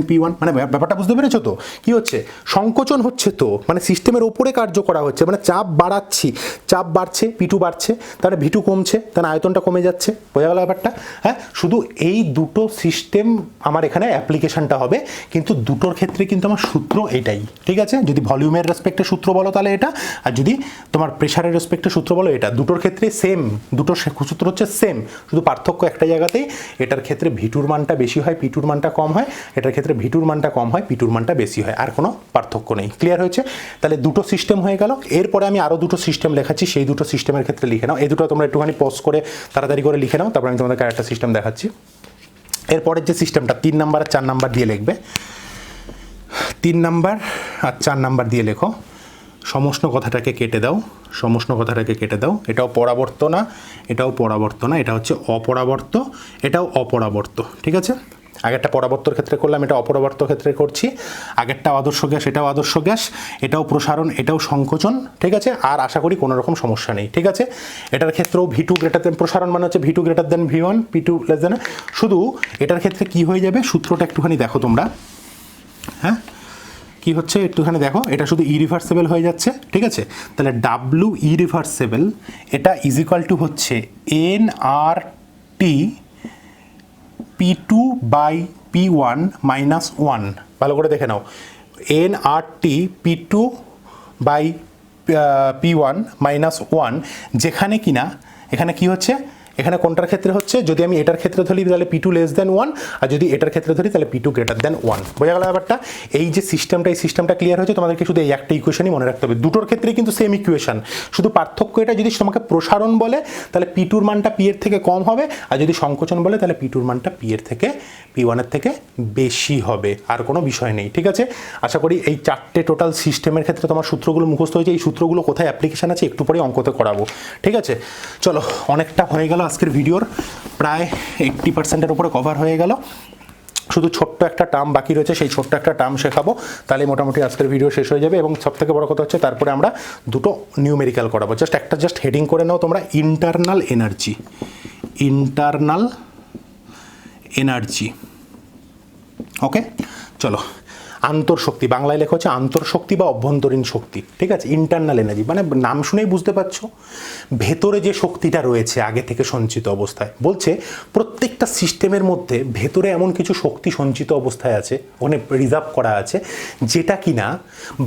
< P1। মানে ব্যাপারটা বুঝতে পেরেছো তো? কি হচ্ছে, সংকোচন হচ্ছে, তো মানে সিস্টেমের ওপরে কার্য করা হচ্ছে, মানে চাপ বাড়াচ্ছি, চাপ বাড়ছে, P2 বাড়ছে, তাহলে V2 কমছে, তাহলে আয়তনটা কমে যাচ্ছে। বোঝা গেল ব্যাপারটা? হ্যাঁ, শুধু এই দুটো সিস্টেম আমার এখানে অ্যাপ্লিকেশনটা হবে, কিন্তু দুটোর ক্ষেত্রে কিন্তু আমার সূত্র এটাই, ঠিক আছে? যদি ভলিউমের রেসপেক্টে সূত্র বলো তাহলে এটা, আর যদি তোমার প্রেশারের রেসপেক্টে সূত্র বলো এটা। দুটোর ক্ষেত্রে সেম, দুটো সূত্র হচ্ছে সেম, শুধু পার্থক্য একটা জায়গাতেই, এটার ক্ষেত্রে V2 মানটা বেশি হয়, P2 মানটা কম হয়, এটার ক্ষেত্রে V2 মানটা কম হয়, P2 মানটা বেশি হয়, আর কোনো পার্থক্য নেই। ক্লিয়ার হয়েছে? তাহলে দুটো সিস্টেম হয়ে গেল। এরপরে আমি আরও দুটো সিস্টেম লেখাচ্ছি, সেই দুটো সিস্টেমের ক্ষেত্রে লিখে নাও। এই দুটো তোমরা একটুখানি পজ করে তাড়াতাড়ি করে লিখে নাও, তারপর আমি তোমাদেরকে আরেকটা সিস্টেম দেখাচ্ছি। এরপরের যে সিস্টেমটা 3 নাম্বার আর 4 নাম্বার দিয়ে লিখবে, 3 নাম্বার আর 4 নাম্বার দিয়ে লেখো। সমষ্ণ কথাটাকে কেটে দাও, সমষ্ণ কথাটাকে কেটে দাও। এটাও পরাবর্ত না, এটাও পরাবর্ত না, এটা হচ্ছে অপরাবর্ত, এটাও অপরাবর্ত। ঠিক আছে, আগেরটা পরাবর্তর ক্ষেত্রে করলাম, এটা অপরাবর্ত ক্ষেত্রে করছি। আগেরটা আদর্শ গ্যাস, এটাও আদর্শ গ্যাস, এটাও প্রসারণ, এটাও সংকোচন। ঠিক আছে, আর আশা করি কোনো রকম সমস্যা নেই। ঠিক আছে, এটার ক্ষেত্রেও V2 গ্রেটার দেন, প্রসারণ মানে হচ্ছে V2 greater than V1, P2 less than. শুধু এটার ক্ষেত্রে কি হয়ে যাবে, সূত্রটা একটুখানি দেখো তোমরা। হ্যাঁ, কি হচ্ছে একটুখানি দেখো, এটা শুধু ইরিভার্সেবল হয়ে যাচ্ছে। ঠিক আছে, তাহলে ডাব্লু ইরিভার্সেবল এটা ইজ ইকুয়াল টু হচ্ছে NRT P2 by P1 minus 1। ভালো করে দেখে নাও, NRT P2 by P1 minus 1, যেখানে কিনা এখানে কি হচ্ছে, এখানে কোনটার ক্ষেত্রে হচ্ছে, যদি আমি এটার ক্ষেত্রে ধরি তাহলে P2 লেস দেন 1, আর যদি এটার ক্ষেত্রে ধরি তাহলে P2 গ্রেটার দেন 1। বোঝা গেল ব্যাপারটা? এই যে সিস্টেমটা, এই সিস্টেমটা ক্লিয়ার হয়েছে। তোমাদেরকে শুধু এই একটা ইকুয়েশনই মনে রাখতে হবে, দুটোর ক্ষেত্রেই কিন্তু সেম ইকুয়েশন, শুধু পার্থক্য এটা, যদি তোমাকে প্রসারণ বলে তাহলে P2 মানটা P এর থেকে কম হবে, আর যদি সংকোচন বলে তাহলে P2 মানটা P এর থেকে P1 এর থেকে বেশি হবে, আর কোনো বিষয় নেই। ঠিক আছে, আশা করি এই 4টে টোটাল সিস্টেমের ক্ষেত্রে তোমার সূত্রগুলো মুখস্থ হয়েছে। এই সূত্রগুলো কোথায় অ্যাপ্লিকেশন আছে একটু পরে অঙ্কতে করাবো। ঠিক আছে, চলো, অনেকটা হয়ে গেল আজকের ভিডিওর, প্রায় 80%-এর উপরে কভার হয়ে গেল। শুধু ছোট্ট একটা টার্ম বাকি রয়েছে, সেই ছোট্ট একটা টার্ম শেখাবো, তাহলে মোটামুটি আজকের ভিডিও শেষ হয়ে যাবে। এবং সবথেকে বড় কথা হচ্ছে তারপরে আমরা দুটো নিউমেরিক্যাল করাবো। জাস্ট হেডিং করে নাও তোমরা, ইন্টারনাল এনার্জি, ইন্টারনাল এনার্জি। ওকে, চলো। আন্তঃশক্তি, বাংলায় লেখা হচ্ছে আন্তঃশক্তি বা অভ্যন্তরীণ শক্তি। ঠিক আছে, ইন্টারনাল এনার্জি মানে নাম শুনেই বুঝতে পারছো ভেতরে যে শক্তিটা রয়েছে আগে থেকে সঞ্চিত অবস্থায়। বলছে প্রত্যেকটা সিস্টেমের মধ্যে ভেতরে এমন কিছু শক্তি সঞ্চিত অবস্থায় আছে, ওখানে রিজার্ভ করা আছে, যেটা কিনা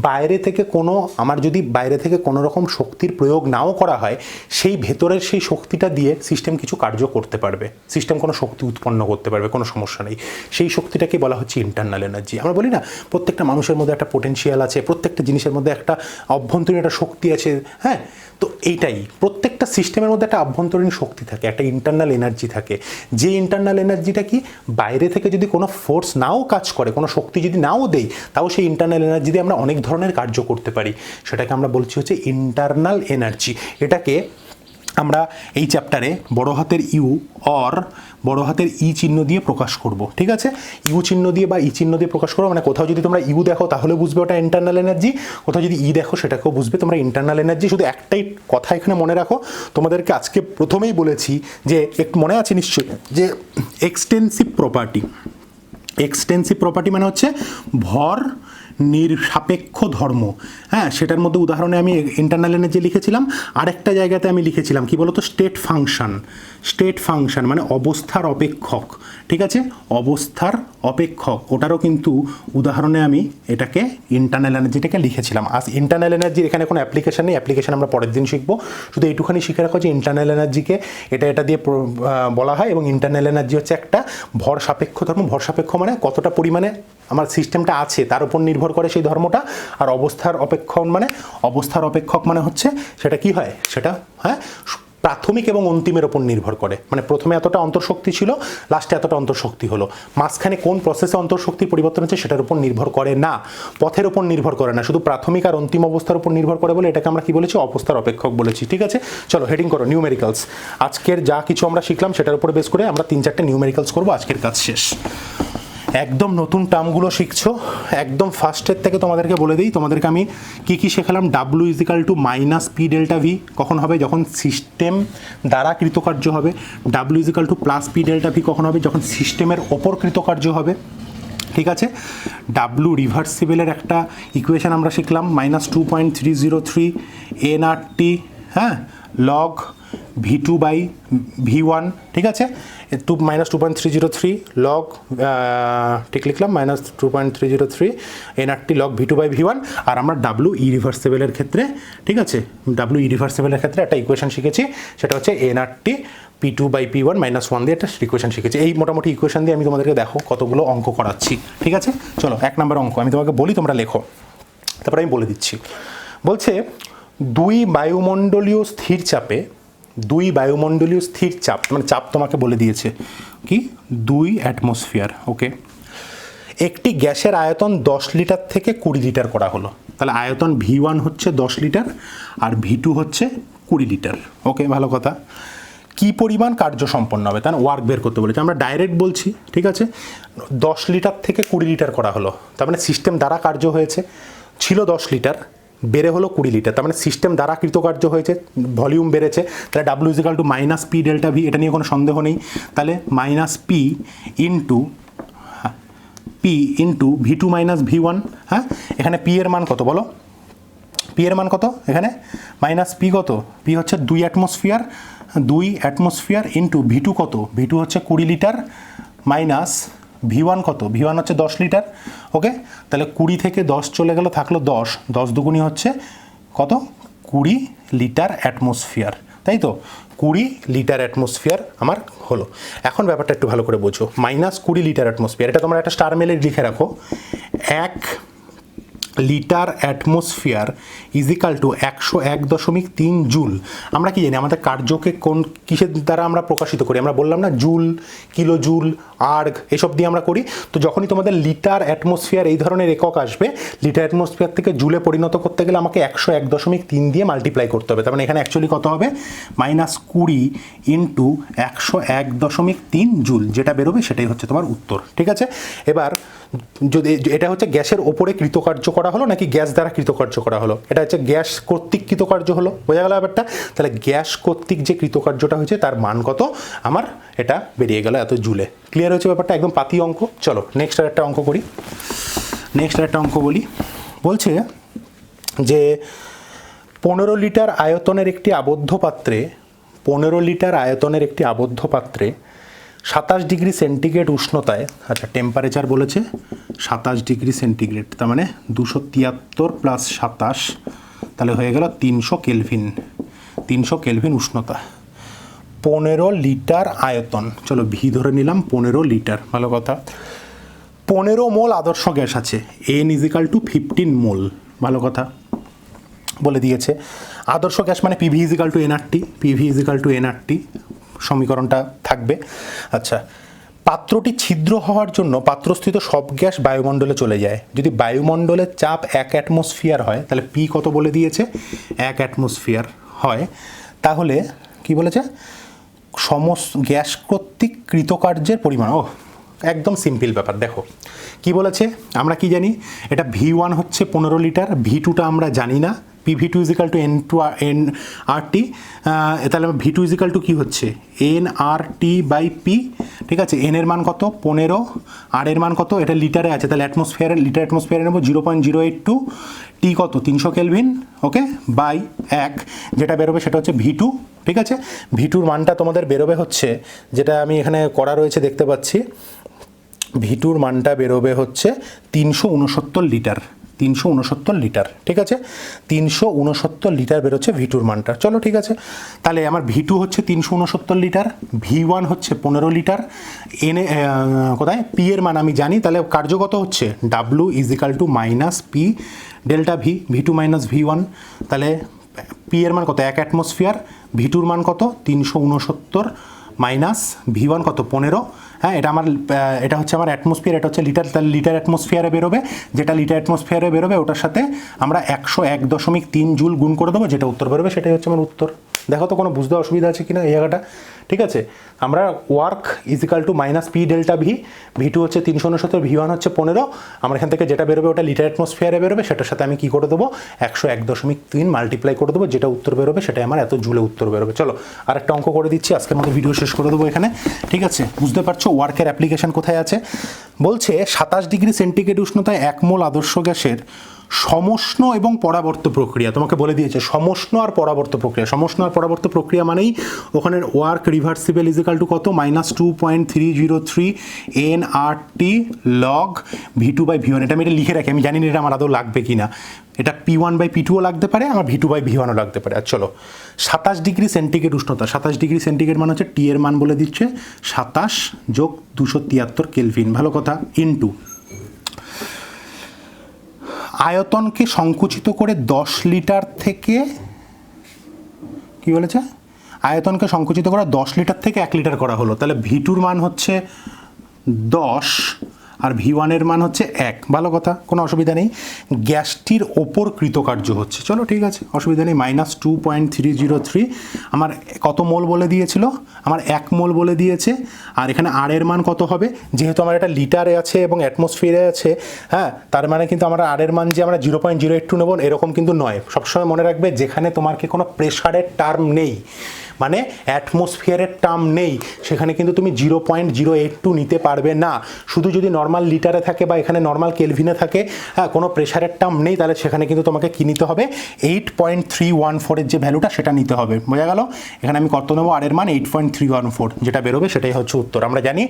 বাইরে থেকে কোনো, আমার যদি বাইরে থেকে কোনো রকম শক্তির প্রয়োগ নাও করা হয়, সেই ভেতরের সেই শক্তিটা দিয়ে সিস্টেম কিছু কার্য করতে পারবে, সিস্টেম কোনো শক্তি উৎপন্ন করতে পারবে, কোনো সমস্যা নেই। সেই শক্তিটাকে বলা হচ্ছে ইন্টারনাল এনার্জি। আমরা বলি না প্রত্যেকটা মানুষের মধ্যে একটা পোটেনশিয়াল আছে, প্রত্যেকটা জিনিসের মধ্যে একটা অভ্যন্তরীণ একটা শক্তি আছে। হ্যাঁ, তো এইটাই, প্রত্যেকটা সিস্টেমের মধ্যে একটা অভ্যন্তরীণ শক্তি থাকে, একটা ইন্টারনাল এনার্জি থাকে। যে ইন্টারনাল এনার্জিটা কি বাইরে থেকে যদি কোনো ফোর্স নাও কাজ করে, কোনো শক্তি যদি নাও দেই, তাও সেই ইন্টারনাল এনার্জি দিয়ে আমরা অনেক ধরনের কার্য করতে পারি। সেটাকে আমরা বলছি হচ্ছে ইন্টারনাল এনার্জি। এটাকে আমরা এই চ্যাপ্টারে বড় হাতের ইউ অর বড় হাতের ই চিহ্ন দিয়ে প্রকাশ করব। ঠিক আছে, ইউ চিহ্ন দিয়ে বা ই চিহ্ন দিয়ে প্রকাশ করবো। মানে কোথাও যদি তোমরা ইউ দেখো তাহলে বুঝবে ওটা ইন্টারনাল এনার্জি, কোথাও যদি ই দেখো সেটাকেও বুঝবে তোমরা ইন্টারনাল এনার্জি। শুধু একটাই কথা এখানে মনে রাখো, তোমাদেরকে আজকে প্রথমেই বলেছি যে একটু মনে আছে নিশ্চয়ই, যে এক্সটেন্সিভ প্রপার্টি, এক্সটেন্সিভ প্রপার্টি মানে হচ্ছে ভর নিরসাপেক্ষ ধর্ম। হ্যাঁ, সেটার মধ্যে উদাহরণে আমি ইন্টারনাল এনার্জি লিখেছিলাম, আরেকটা জায়গাতে আমি লিখেছিলাম কি বলতো, স্টেট ফাংশন। স্টেট ফাংশন মানে অবস্থার অপেক্ষক। ঠিক আছে, অবস্থার অপেক্ষক, ওটারও কিন্তু উদাহরণে আমি এটাকে ইন্টারনাল এনার্জিটাকে লিখেছিলাম। আজ ইন্টারনাল এনার্জির এখানে কোনো অ্যাপ্লিকেশন নেই, অ্যাপ্লিকেশন আমরা পরের দিন শিখবো। শুধু এইটুখানি শিখে রাখো যে ইন্টারনাল এনার্জিকে এটা দিয়ে বলা হয়, এবং ইন্টারনাল এনার্জি হচ্ছে একটা ভর সাপেক্ষ ধর্ম। ভর সাপেক্ষ মানে কতটা পরিমাণে আমার সিস্টেমটা আছে তার উপর নির্ভর করে সেই ধর্মটা। আর অবস্থার অপেক্ষক মানে, অবস্থার অপেক্ষক মানে হচ্ছে সেটা কি হয়, সেটা হ্যাঁ প্রাথমিক এবং অন্তিমের ওপর নির্ভর করে। মানে প্রথমে এতটা অন্তর্শক্তি ছিল, লাস্টে এতটা অন্তর্শক্তি হলো, মাঝখানে কোন প্রসেসে অন্তর্শক্তির পরিবর্তন হচ্ছে সেটার উপর নির্ভর করে না, পথের উপর নির্ভর করে না, শুধু প্রাথমিক আর অন্তিম অবস্থার উপর নির্ভর করে বলে এটাকে আমরা কি বলেছি, অবস্থার অপেক্ষক বলেছি। ঠিক আছে, চলো হেডিং করো নিউমেরিক্যালস। আজকের যা কিছু আমরা শিখলাম সেটার উপরে বেস করে আমরা 3-4টে নিউমেরিক্যালস করবো, আজকের কাজ শেষ। একদম নতুন টার্মগুলো শিখছো, একদম ফার্স্টের থেকে তোমাদেরকে বলে দিই, তোমাদেরকে আমি কি শেখালাম। W equal to minus P delta V কখন হবে, যখন সিস্টেম দ্বারা কৃতকার্য হবে। W equal to plus P delta V কখন হবে, যখন সিস্টেমের ওপর কৃতকার্য হবে। ঠিক আছে, ডাব্লু রিভার্সিবলের একটা ইকুয়েশন আমরা শিখলাম, -2.303 NRT, হ্যাঁ, লগ V2 বাই V1। ঠিক আছে, -2.303 লগ, ঠিক লিখলাম, -2.303 NRT log V2 by V1। আর আমরা ডাব্লু ইরিভার্সিবলের ক্ষেত্রে, ঠিক আছে, ডাব্লু ইরিভার্সিবলের ক্ষেত্রে একটা ইকুয়েশন শিখেছি, সেটা হচ্ছে NRT P2 বাই P1 -1 দিয়ে একটা ইকুয়েশন শিখেছি। এই মোটামুটি ইকুয়েশন দিয়ে আমি তোমাদেরকে দেখো কতগুলো অঙ্ক করাচ্ছি। ঠিক আছে, চলো 1 নম্বর অঙ্ক আমি তোমাকে বলি, তোমরা লেখো, তারপরে আমি বলে দিচ্ছি। বলছে 2 বায়ুমণ্ডলীয় স্থির চাপে 2 বায়ুমণ্ডলীয় স্থির চাপ, মানে চাপ তোমাকে বলে দিয়েছে কি 2 অ্যাটমসফিয়ার। ওকে, একটি গ্যাসের আয়তন 10 লিটার থেকে 20 লিটার করা হলো। তাহলে আয়তন V1 হচ্ছে 10 লিটার আর V2 হচ্ছে 20 লিটার। ওকে, ভালো কথা। কি পরিমাণ কার্য সম্পন্ন হবে, তার ওয়ার্ক বের করতে বলেছে। আমরা ডাইরেক্ট বলছি, ঠিক আছে, 10 লিটার থেকে 20 লিটার করা হলো, তার মানে সিস্টেম দ্বারা কার্য হয়েছে। ছিল 10 লিটার, বেড়ে হলো 20 লিটার, তার মানে সিস্টেম দ্বারা কৃতকার্য হয়েছে, ভলিউম বেড়েছে। তাহলে W equal to minus P delta V, এটা নিয়ে কোনো সন্দেহ নেই। তাহলে minus P into V2 minus V1। হ্যাঁ, এখানে পি এর মান কত বলো? পি এর মান কত এখানে? মাইনাস পি কত? পি হচ্ছে 2 অ্যাটমসফিয়ার ইন্টু V2 কত? V2 হচ্ছে 20 লিটার মাইনাস V1 কত? V1 হচ্ছে 10 লিটার। ওকে, তাহলে 20 থেকে 10 চলে গেল, থাকলো 10, 10 দুগুণি হচ্ছে কত? 20 লিটার অ্যাটমসফিয়ার, তাই তো? 20 লিটার অ্যাটমসফিয়ার আমার হলো। এখন ব্যাপারটা একটু ভালো করে বোঝো। মাইনাস 20 লিটার অ্যাটমসফিয়ার, এটা তোমরা একটা স্টার মেলে লিখে রাখো। 1 litre atmosphere equal to 101.3 joule. আমরা কি জানি আমাদের কার্যকে কোন কিসের দ্বারা আমরা প্রকাশিত করি? আমরা বললাম না জুল, কিলো জুল, আর্গ, এসব দিয়ে আমরা করি। তো যখনই তোমাদের লিটার অ্যাটমসফিয়ার এই ধরনের একক আসবে, লিটার অ্যাটমসফিয়ার থেকে জুলে পরিণত করতে গেলে আমাকে 101.3 দিয়ে মাল্টিপ্লাই করতে হবে। তার মানে এখানে অ্যাকচুয়ালি কত হবে? মাইনাস 20 ইন্টু 101.3 জুল, যেটা বেরোবে সেটাই হচ্ছে তোমার উত্তর। ঠিক আছে, এবার যদি এটা হচ্ছে গ্যাসের ওপরে কৃতকার্য করা হলো নাকি গ্যাস দ্বারা কৃতকার্য করা হলো? এটা হচ্ছে গ্যাস কর্তৃক কৃতকার্য হলো, বোঝা গেল ব্যাপারটা? তাহলে গ্যাস কর্তৃক যে কৃতকার্যটা হয়েছে তার মান কত আমার? এটা বেরিয়ে গেল এত জুলে। ক্লিয়ার হয়েছে ব্যাপারটা? একদম পাতি অঙ্ক। চলো নেক্সট আর একটা অঙ্ক করি। নেক্সট আর একটা অঙ্ক বলি। বলছে যে 15 লিটার আয়তনের একটি আবদ্ধ পাত্রে 27 ডিগ্রি সেন্টিগ্রেড উষ্ণতায়, আচ্ছা টেম্পারেচার বলেছে 27 ডিগ্রি সেন্টিগ্রেড, তার মানে 273 প্লাস 27, তাহলে হয়ে গেল 300 কেলভিন। 300 কেলভিন উষ্ণতা, 15 লিটার আয়তন। চলো ভি ধরে নিলাম 15 লিটার, ভালো কথা। 15 মোল আদর্শ গ্যাস আছে, N ইজিক্যাল টু 15 মোল, ভালো কথা বলে দিয়েছে। আদর্শ গ্যাস মানে PV equal to NRT, PV equal to NRT সমীকরণটা থাকবে। আচ্ছা, পাত্রটি ছিদ্র হওয়ার জন্য পাত্রস্থিত সব গ্যাস বায়ুমণ্ডলে চলে যায়। যদি বায়ুমণ্ডলের চাপ 1 অ্যাটমসফিয়ার হয়, তাহলে পি কত বলে দিয়েছে? 1 অ্যাটমসফিয়ার হয়, তাহলে কি বলেছে? সমস্ত গ্যাস কর্তৃক কৃতকার্যের পরিমাণ। ও একদম সিম্পল ব্যাপার। দেখো কি বলেছে, আমরা কি জানি? এটা V1 হচ্ছে 15 লিটার, V2টা আমরা জানি না, PV2 ইজিক্যাল টু NRT। তাহলে V2 ইজিক্যাল টু কী হচ্ছে? NRT by P. ঠিক আছে, এন এর মান কত? 15, আর এর মান কত? এটা লিটারে আছে, তাহলে অ্যাটমসফিয়ারের লিটার অ্যাটমসফিয়ারে নেবো 0.082, টি কত? 300 কেলভিন। ওকে, বাই 1, যেটা বেরোবে সেটা হচ্ছে V2। ঠিক আছে, V2র মানটা তোমাদের বেরোবে হচ্ছে, যেটা আমি এখানে করা রয়েছে দেখতে পাচ্ছি, V2র মানটা বেরোবে হচ্ছে 369 লিটার। 369 লিটার, ঠিক আছে, 369 লিটার বেরোচ্ছে V2র মানটা। চলো ঠিক আছে, তাহলে আমার V2 হচ্ছে 369 লিটার, V1 হচ্ছে 15 লিটার, এনে কোথায় পি এর মান আমি জানি, তাহলে কার্যগত হচ্ছে W equal to minus P delta V, V2 minus V1। তাহলে পি এর মান কত? 1 অ্যাটমসফিয়ার, V2র মান কত? 369 মাইনাস V1 কত? 15। হ্যাঁ, এটা হচ্ছে আমার অ্যাটমসফিয়ার, এটা হচ্ছে লিটার, তাহলে লিটার অ্যাটমসফিয়ারে বেরোবে, যেটা লিটার অ্যাটমসফিয়ারে বেরোবে ওটার সাথে আমরা 101.3 জুল গুণ করে দেবো, যেটা উত্তর বেরোবে সেটাই হচ্ছে আমার উত্তর। দেখো তো কোনো বুঝতে অসুবিধা আছে কিনা এই জায়গাটা? ঠিক আছে, আমরা work equal to minus P delta V, V2 হচ্ছে 369, V1 হচ্ছে 15, আমরা এখান থেকে যেটা বেরোবে ওটা লিটার অ্যাটমসফিয়ারে বেরোবে, সেটার সাথে আমি কী করে দেবো? 101.3 মাল্টিপ্লাই করে দেবো, যেটা উত্তর বেরোবে সেটাই আমার এত জুলে উত্তর বেরোবে। চলো আর একটা অঙ্ক করে দিচ্ছি, আজকের মতো ভিডিও শেষ করে দেবো এখানে। ঠিক আছে, বুঝতে পারছো ওয়ার্কের অ্যাপ্লিকেশন কোথায় আছে? বলছে 27 ডিগ্রি সেন্টিগ্রেড উষ্ণতায় 1 মোল আদর্শ গ্যাসের সমষ্ণ এবং পরাবর্ত প্রক্রিয়া, তোমাকে বলে দিয়েছে সমষ্ণ আর পরাবর্ত প্রক্রিয়া। সমষ্ণ আর পরাবর্ত প্রক্রিয়া মানেই ওখানে ওয়ার্ক রিভার্সিবল ইজিক্যাল টু কত? Minus 2.303 NRT log V2 by V1। এটা আমি এটা লিখে রাখি, আমি জানি না এটা আমার আদৌ লাগবে কি না। এটা P1 বাই P2ও লাগতে পারে, আমার V2 বাই V1ও লাগতে পারে। আর চলো 27 ডিগ্রি সেন্টিগ্রেড উষ্ণতা, 27 ডিগ্রি সেন্টিগ্রেড মানে হচ্ছে টি এর মান বলে দিচ্ছে 27 যোগ 273 কেলভিন, ভালো কথা, ইন্টু আয়তনকে সংকুচিত করে 10 লিটার থেকে কি বলেছে? আয়তনকে সংকুচিত করা 10 লিটার থেকে 1 লিটার করা হলো, তাহলে V2 মান হচ্ছে 10 আর V1 এর মান হচ্ছে 1। ভালো কথা, কোনো অসুবিধা নেই। গ্যাসটির ওপর কৃতকার্য হচ্ছে, চলো ঠিক আছে, অসুবিধা নেই। -2.303 আমার কত মোল বলে দিয়েছিল, আমার 1 মোল বলে দিয়েছে। আর এখানে আর এর মান কত হবে, যেহেতু আমার এটা লিটারে আছে এবং অ্যাটমসফিয়ারে আছে, হ্যাঁ, তার মানে কিন্তু আমরা আর এর মান যে আমরা 0.082 নেব এরকম কিন্তু নয়। সবসময় মনে রাখবে যেখানে তোমার কি কোনো প্রেশারের টার্ম নেই, মানে অ্যাটমসফিয়ারের টার্ম নেই, সেখানে কিন্তু তুমি 0.082 নিতে পারবে না। শুধু যদি নর্মাল লিটারে থাকে বা এখানে নর্মাল কেলভিনে থাকে, হ্যাঁ, কোনো প্রেশারের টার্ম নেই, তাহলে সেখানে কিন্তু তোমাকে কী নিতে হবে, 8.314 এর যে ভ্যালুটা সেটা নিতে হবে। বোঝা গেল? এখানে আমি কত নেবো, আর এর মান 8.314, যেটা বেরোবে সেটাই হচ্ছে উত্তর। আমরা জানি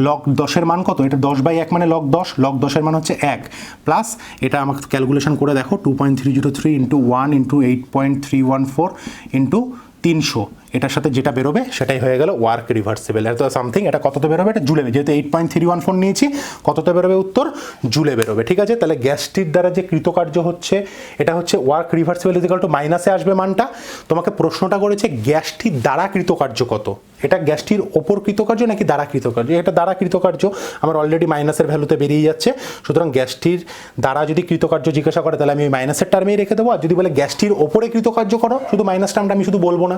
লগ 10-এর মান কত, এটা 10/1 মানে লগ 10, লগ 10-এর মান হচ্ছে 1, প্লাস এটা আমাকে ক্যালকুলেশন করে দেখো 2.303 ইন্টু 1 ইন্টু 8.314 ইন্টু 300, এটার সাথে যেটা বেরোবে সেটাই হয়ে গেল ওয়ার্ক রিভার্সিবল। এত সামথিং, এটা কততে বেরোবে, এটা জুলে, যেহেতু 8.314 নিয়েছি, কততে বেরোবে উত্তর, জুলে বেরোবে। ঠিক আছে, তাহলে গ্যাসটির দ্বারা যে কৃতকার্য হচ্ছে এটা হচ্ছে ওয়ার্ক রিভার্সিবল ইকুয়াল টু মাইনাসে আসবে মানটা। তোমাকে প্রশ্নটা করেছে গ্যাসটির দ্বারা কৃতকার্য কত, এটা গ্যাসটির ওপর কৃতকার্য নাকি দ্বারা কৃতকার্য, এটা দ্বারা কৃতকার্য, আমার অলরেডি মাইনাসের ভ্যালুতে বেরিয়ে যাচ্ছে। সুতরাং গ্যাসটির দ্বারা যদি কৃতকার্য জিজ্ঞাসা করে তাহলে আমি ওই মাইনাসের টার্মেই রেখে দেবো। আর যদি বলে গ্যাসটির ওপরে কৃতকার্য করো, শুধু মাইনাস টার্মটা আমি শুধু বলবো না।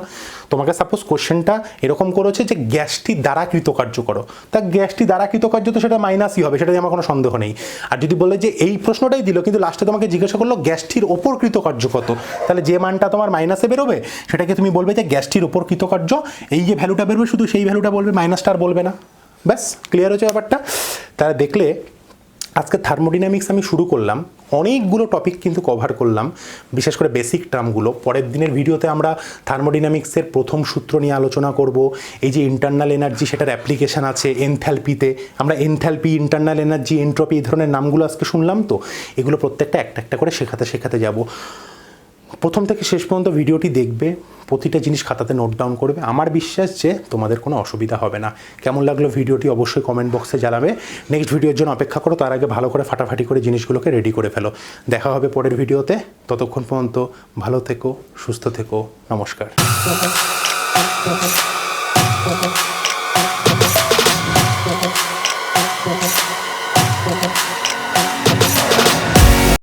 তোমাকে সাপোজ কোশ্চেনটা এরকম করেছে যে গ্যাসটি দ্বারা কৃতকার্য করো, তা গ্যাসটি দ্বারা কৃতকার্য তো সেটা মাইনাসই হবে, সেটা নিয়ে আমার কোনো সন্দেহ নেই। আর যদি বলে যে এই প্রশ্নটাই দিল কিন্তু লাস্টে তোমাকে জিজ্ঞাসা করলো গ্যাসটির ওপর কৃতকার্য কত, তাহলে যে মানটা তোমার মাইনাসে বেরোবে সেটাকে তুমি বলবে যে গ্যাসটির ওপর কৃতকার্য, এই যে ভ্যালুটা বেরোবে শুধু সেই ভ্যালুটা বলবে, মাইনাসটা আর বলবে না। ব্যাস, ক্লিয়ার হচ্ছে ব্যাপারটা। তাহলে দেখলে আজকে থার্মোডিনামিক্স আমি শুরু করলাম, অনেকগুলো টপিক কিন্তু কভার করলাম, বিশেষ করে বেসিক টার্মগুলো। পরের দিনের ভিডিওতে আমরা থার্মোডিনামিক্সের প্রথম সূত্র নিয়ে আলোচনা করব। এই যে ইন্টারনাল এনার্জি, সেটার অ্যাপ্লিকেশান আছে এনথ্যালপিতে। আমরা এনথ্যালপি, ইন্টারনাল এনার্জি, এন্ট্রপি, এই ধরনের নামগুলো আজকে শুনলাম, তো এগুলো প্রত্যেকটা একটা একটা করে শেখাতে যাব। প্রথম থেকে শেষ পর্যন্ত ভিডিওটি দেখবে, প্রতিটা জিনিস খাতাতে নোট ডাউন করবে। আমার বিশ্বাস যে তোমাদের কোনো অসুবিধা হবে না। কেমন লাগলো ভিডিওটি অবশ্যই কমেন্ট বক্সে জানাবে। নেক্সট ভিডিওর জন্য অপেক্ষা করো, তার আগে ভালো করে ফাটাফাটি করে জিনিসগুলোকে রেডি করে ফেলো। দেখা হবে পরের ভিডিওতে, ততক্ষণ পর্যন্ত ভালো থেকো, সুস্থ থেকো, নমস্কার।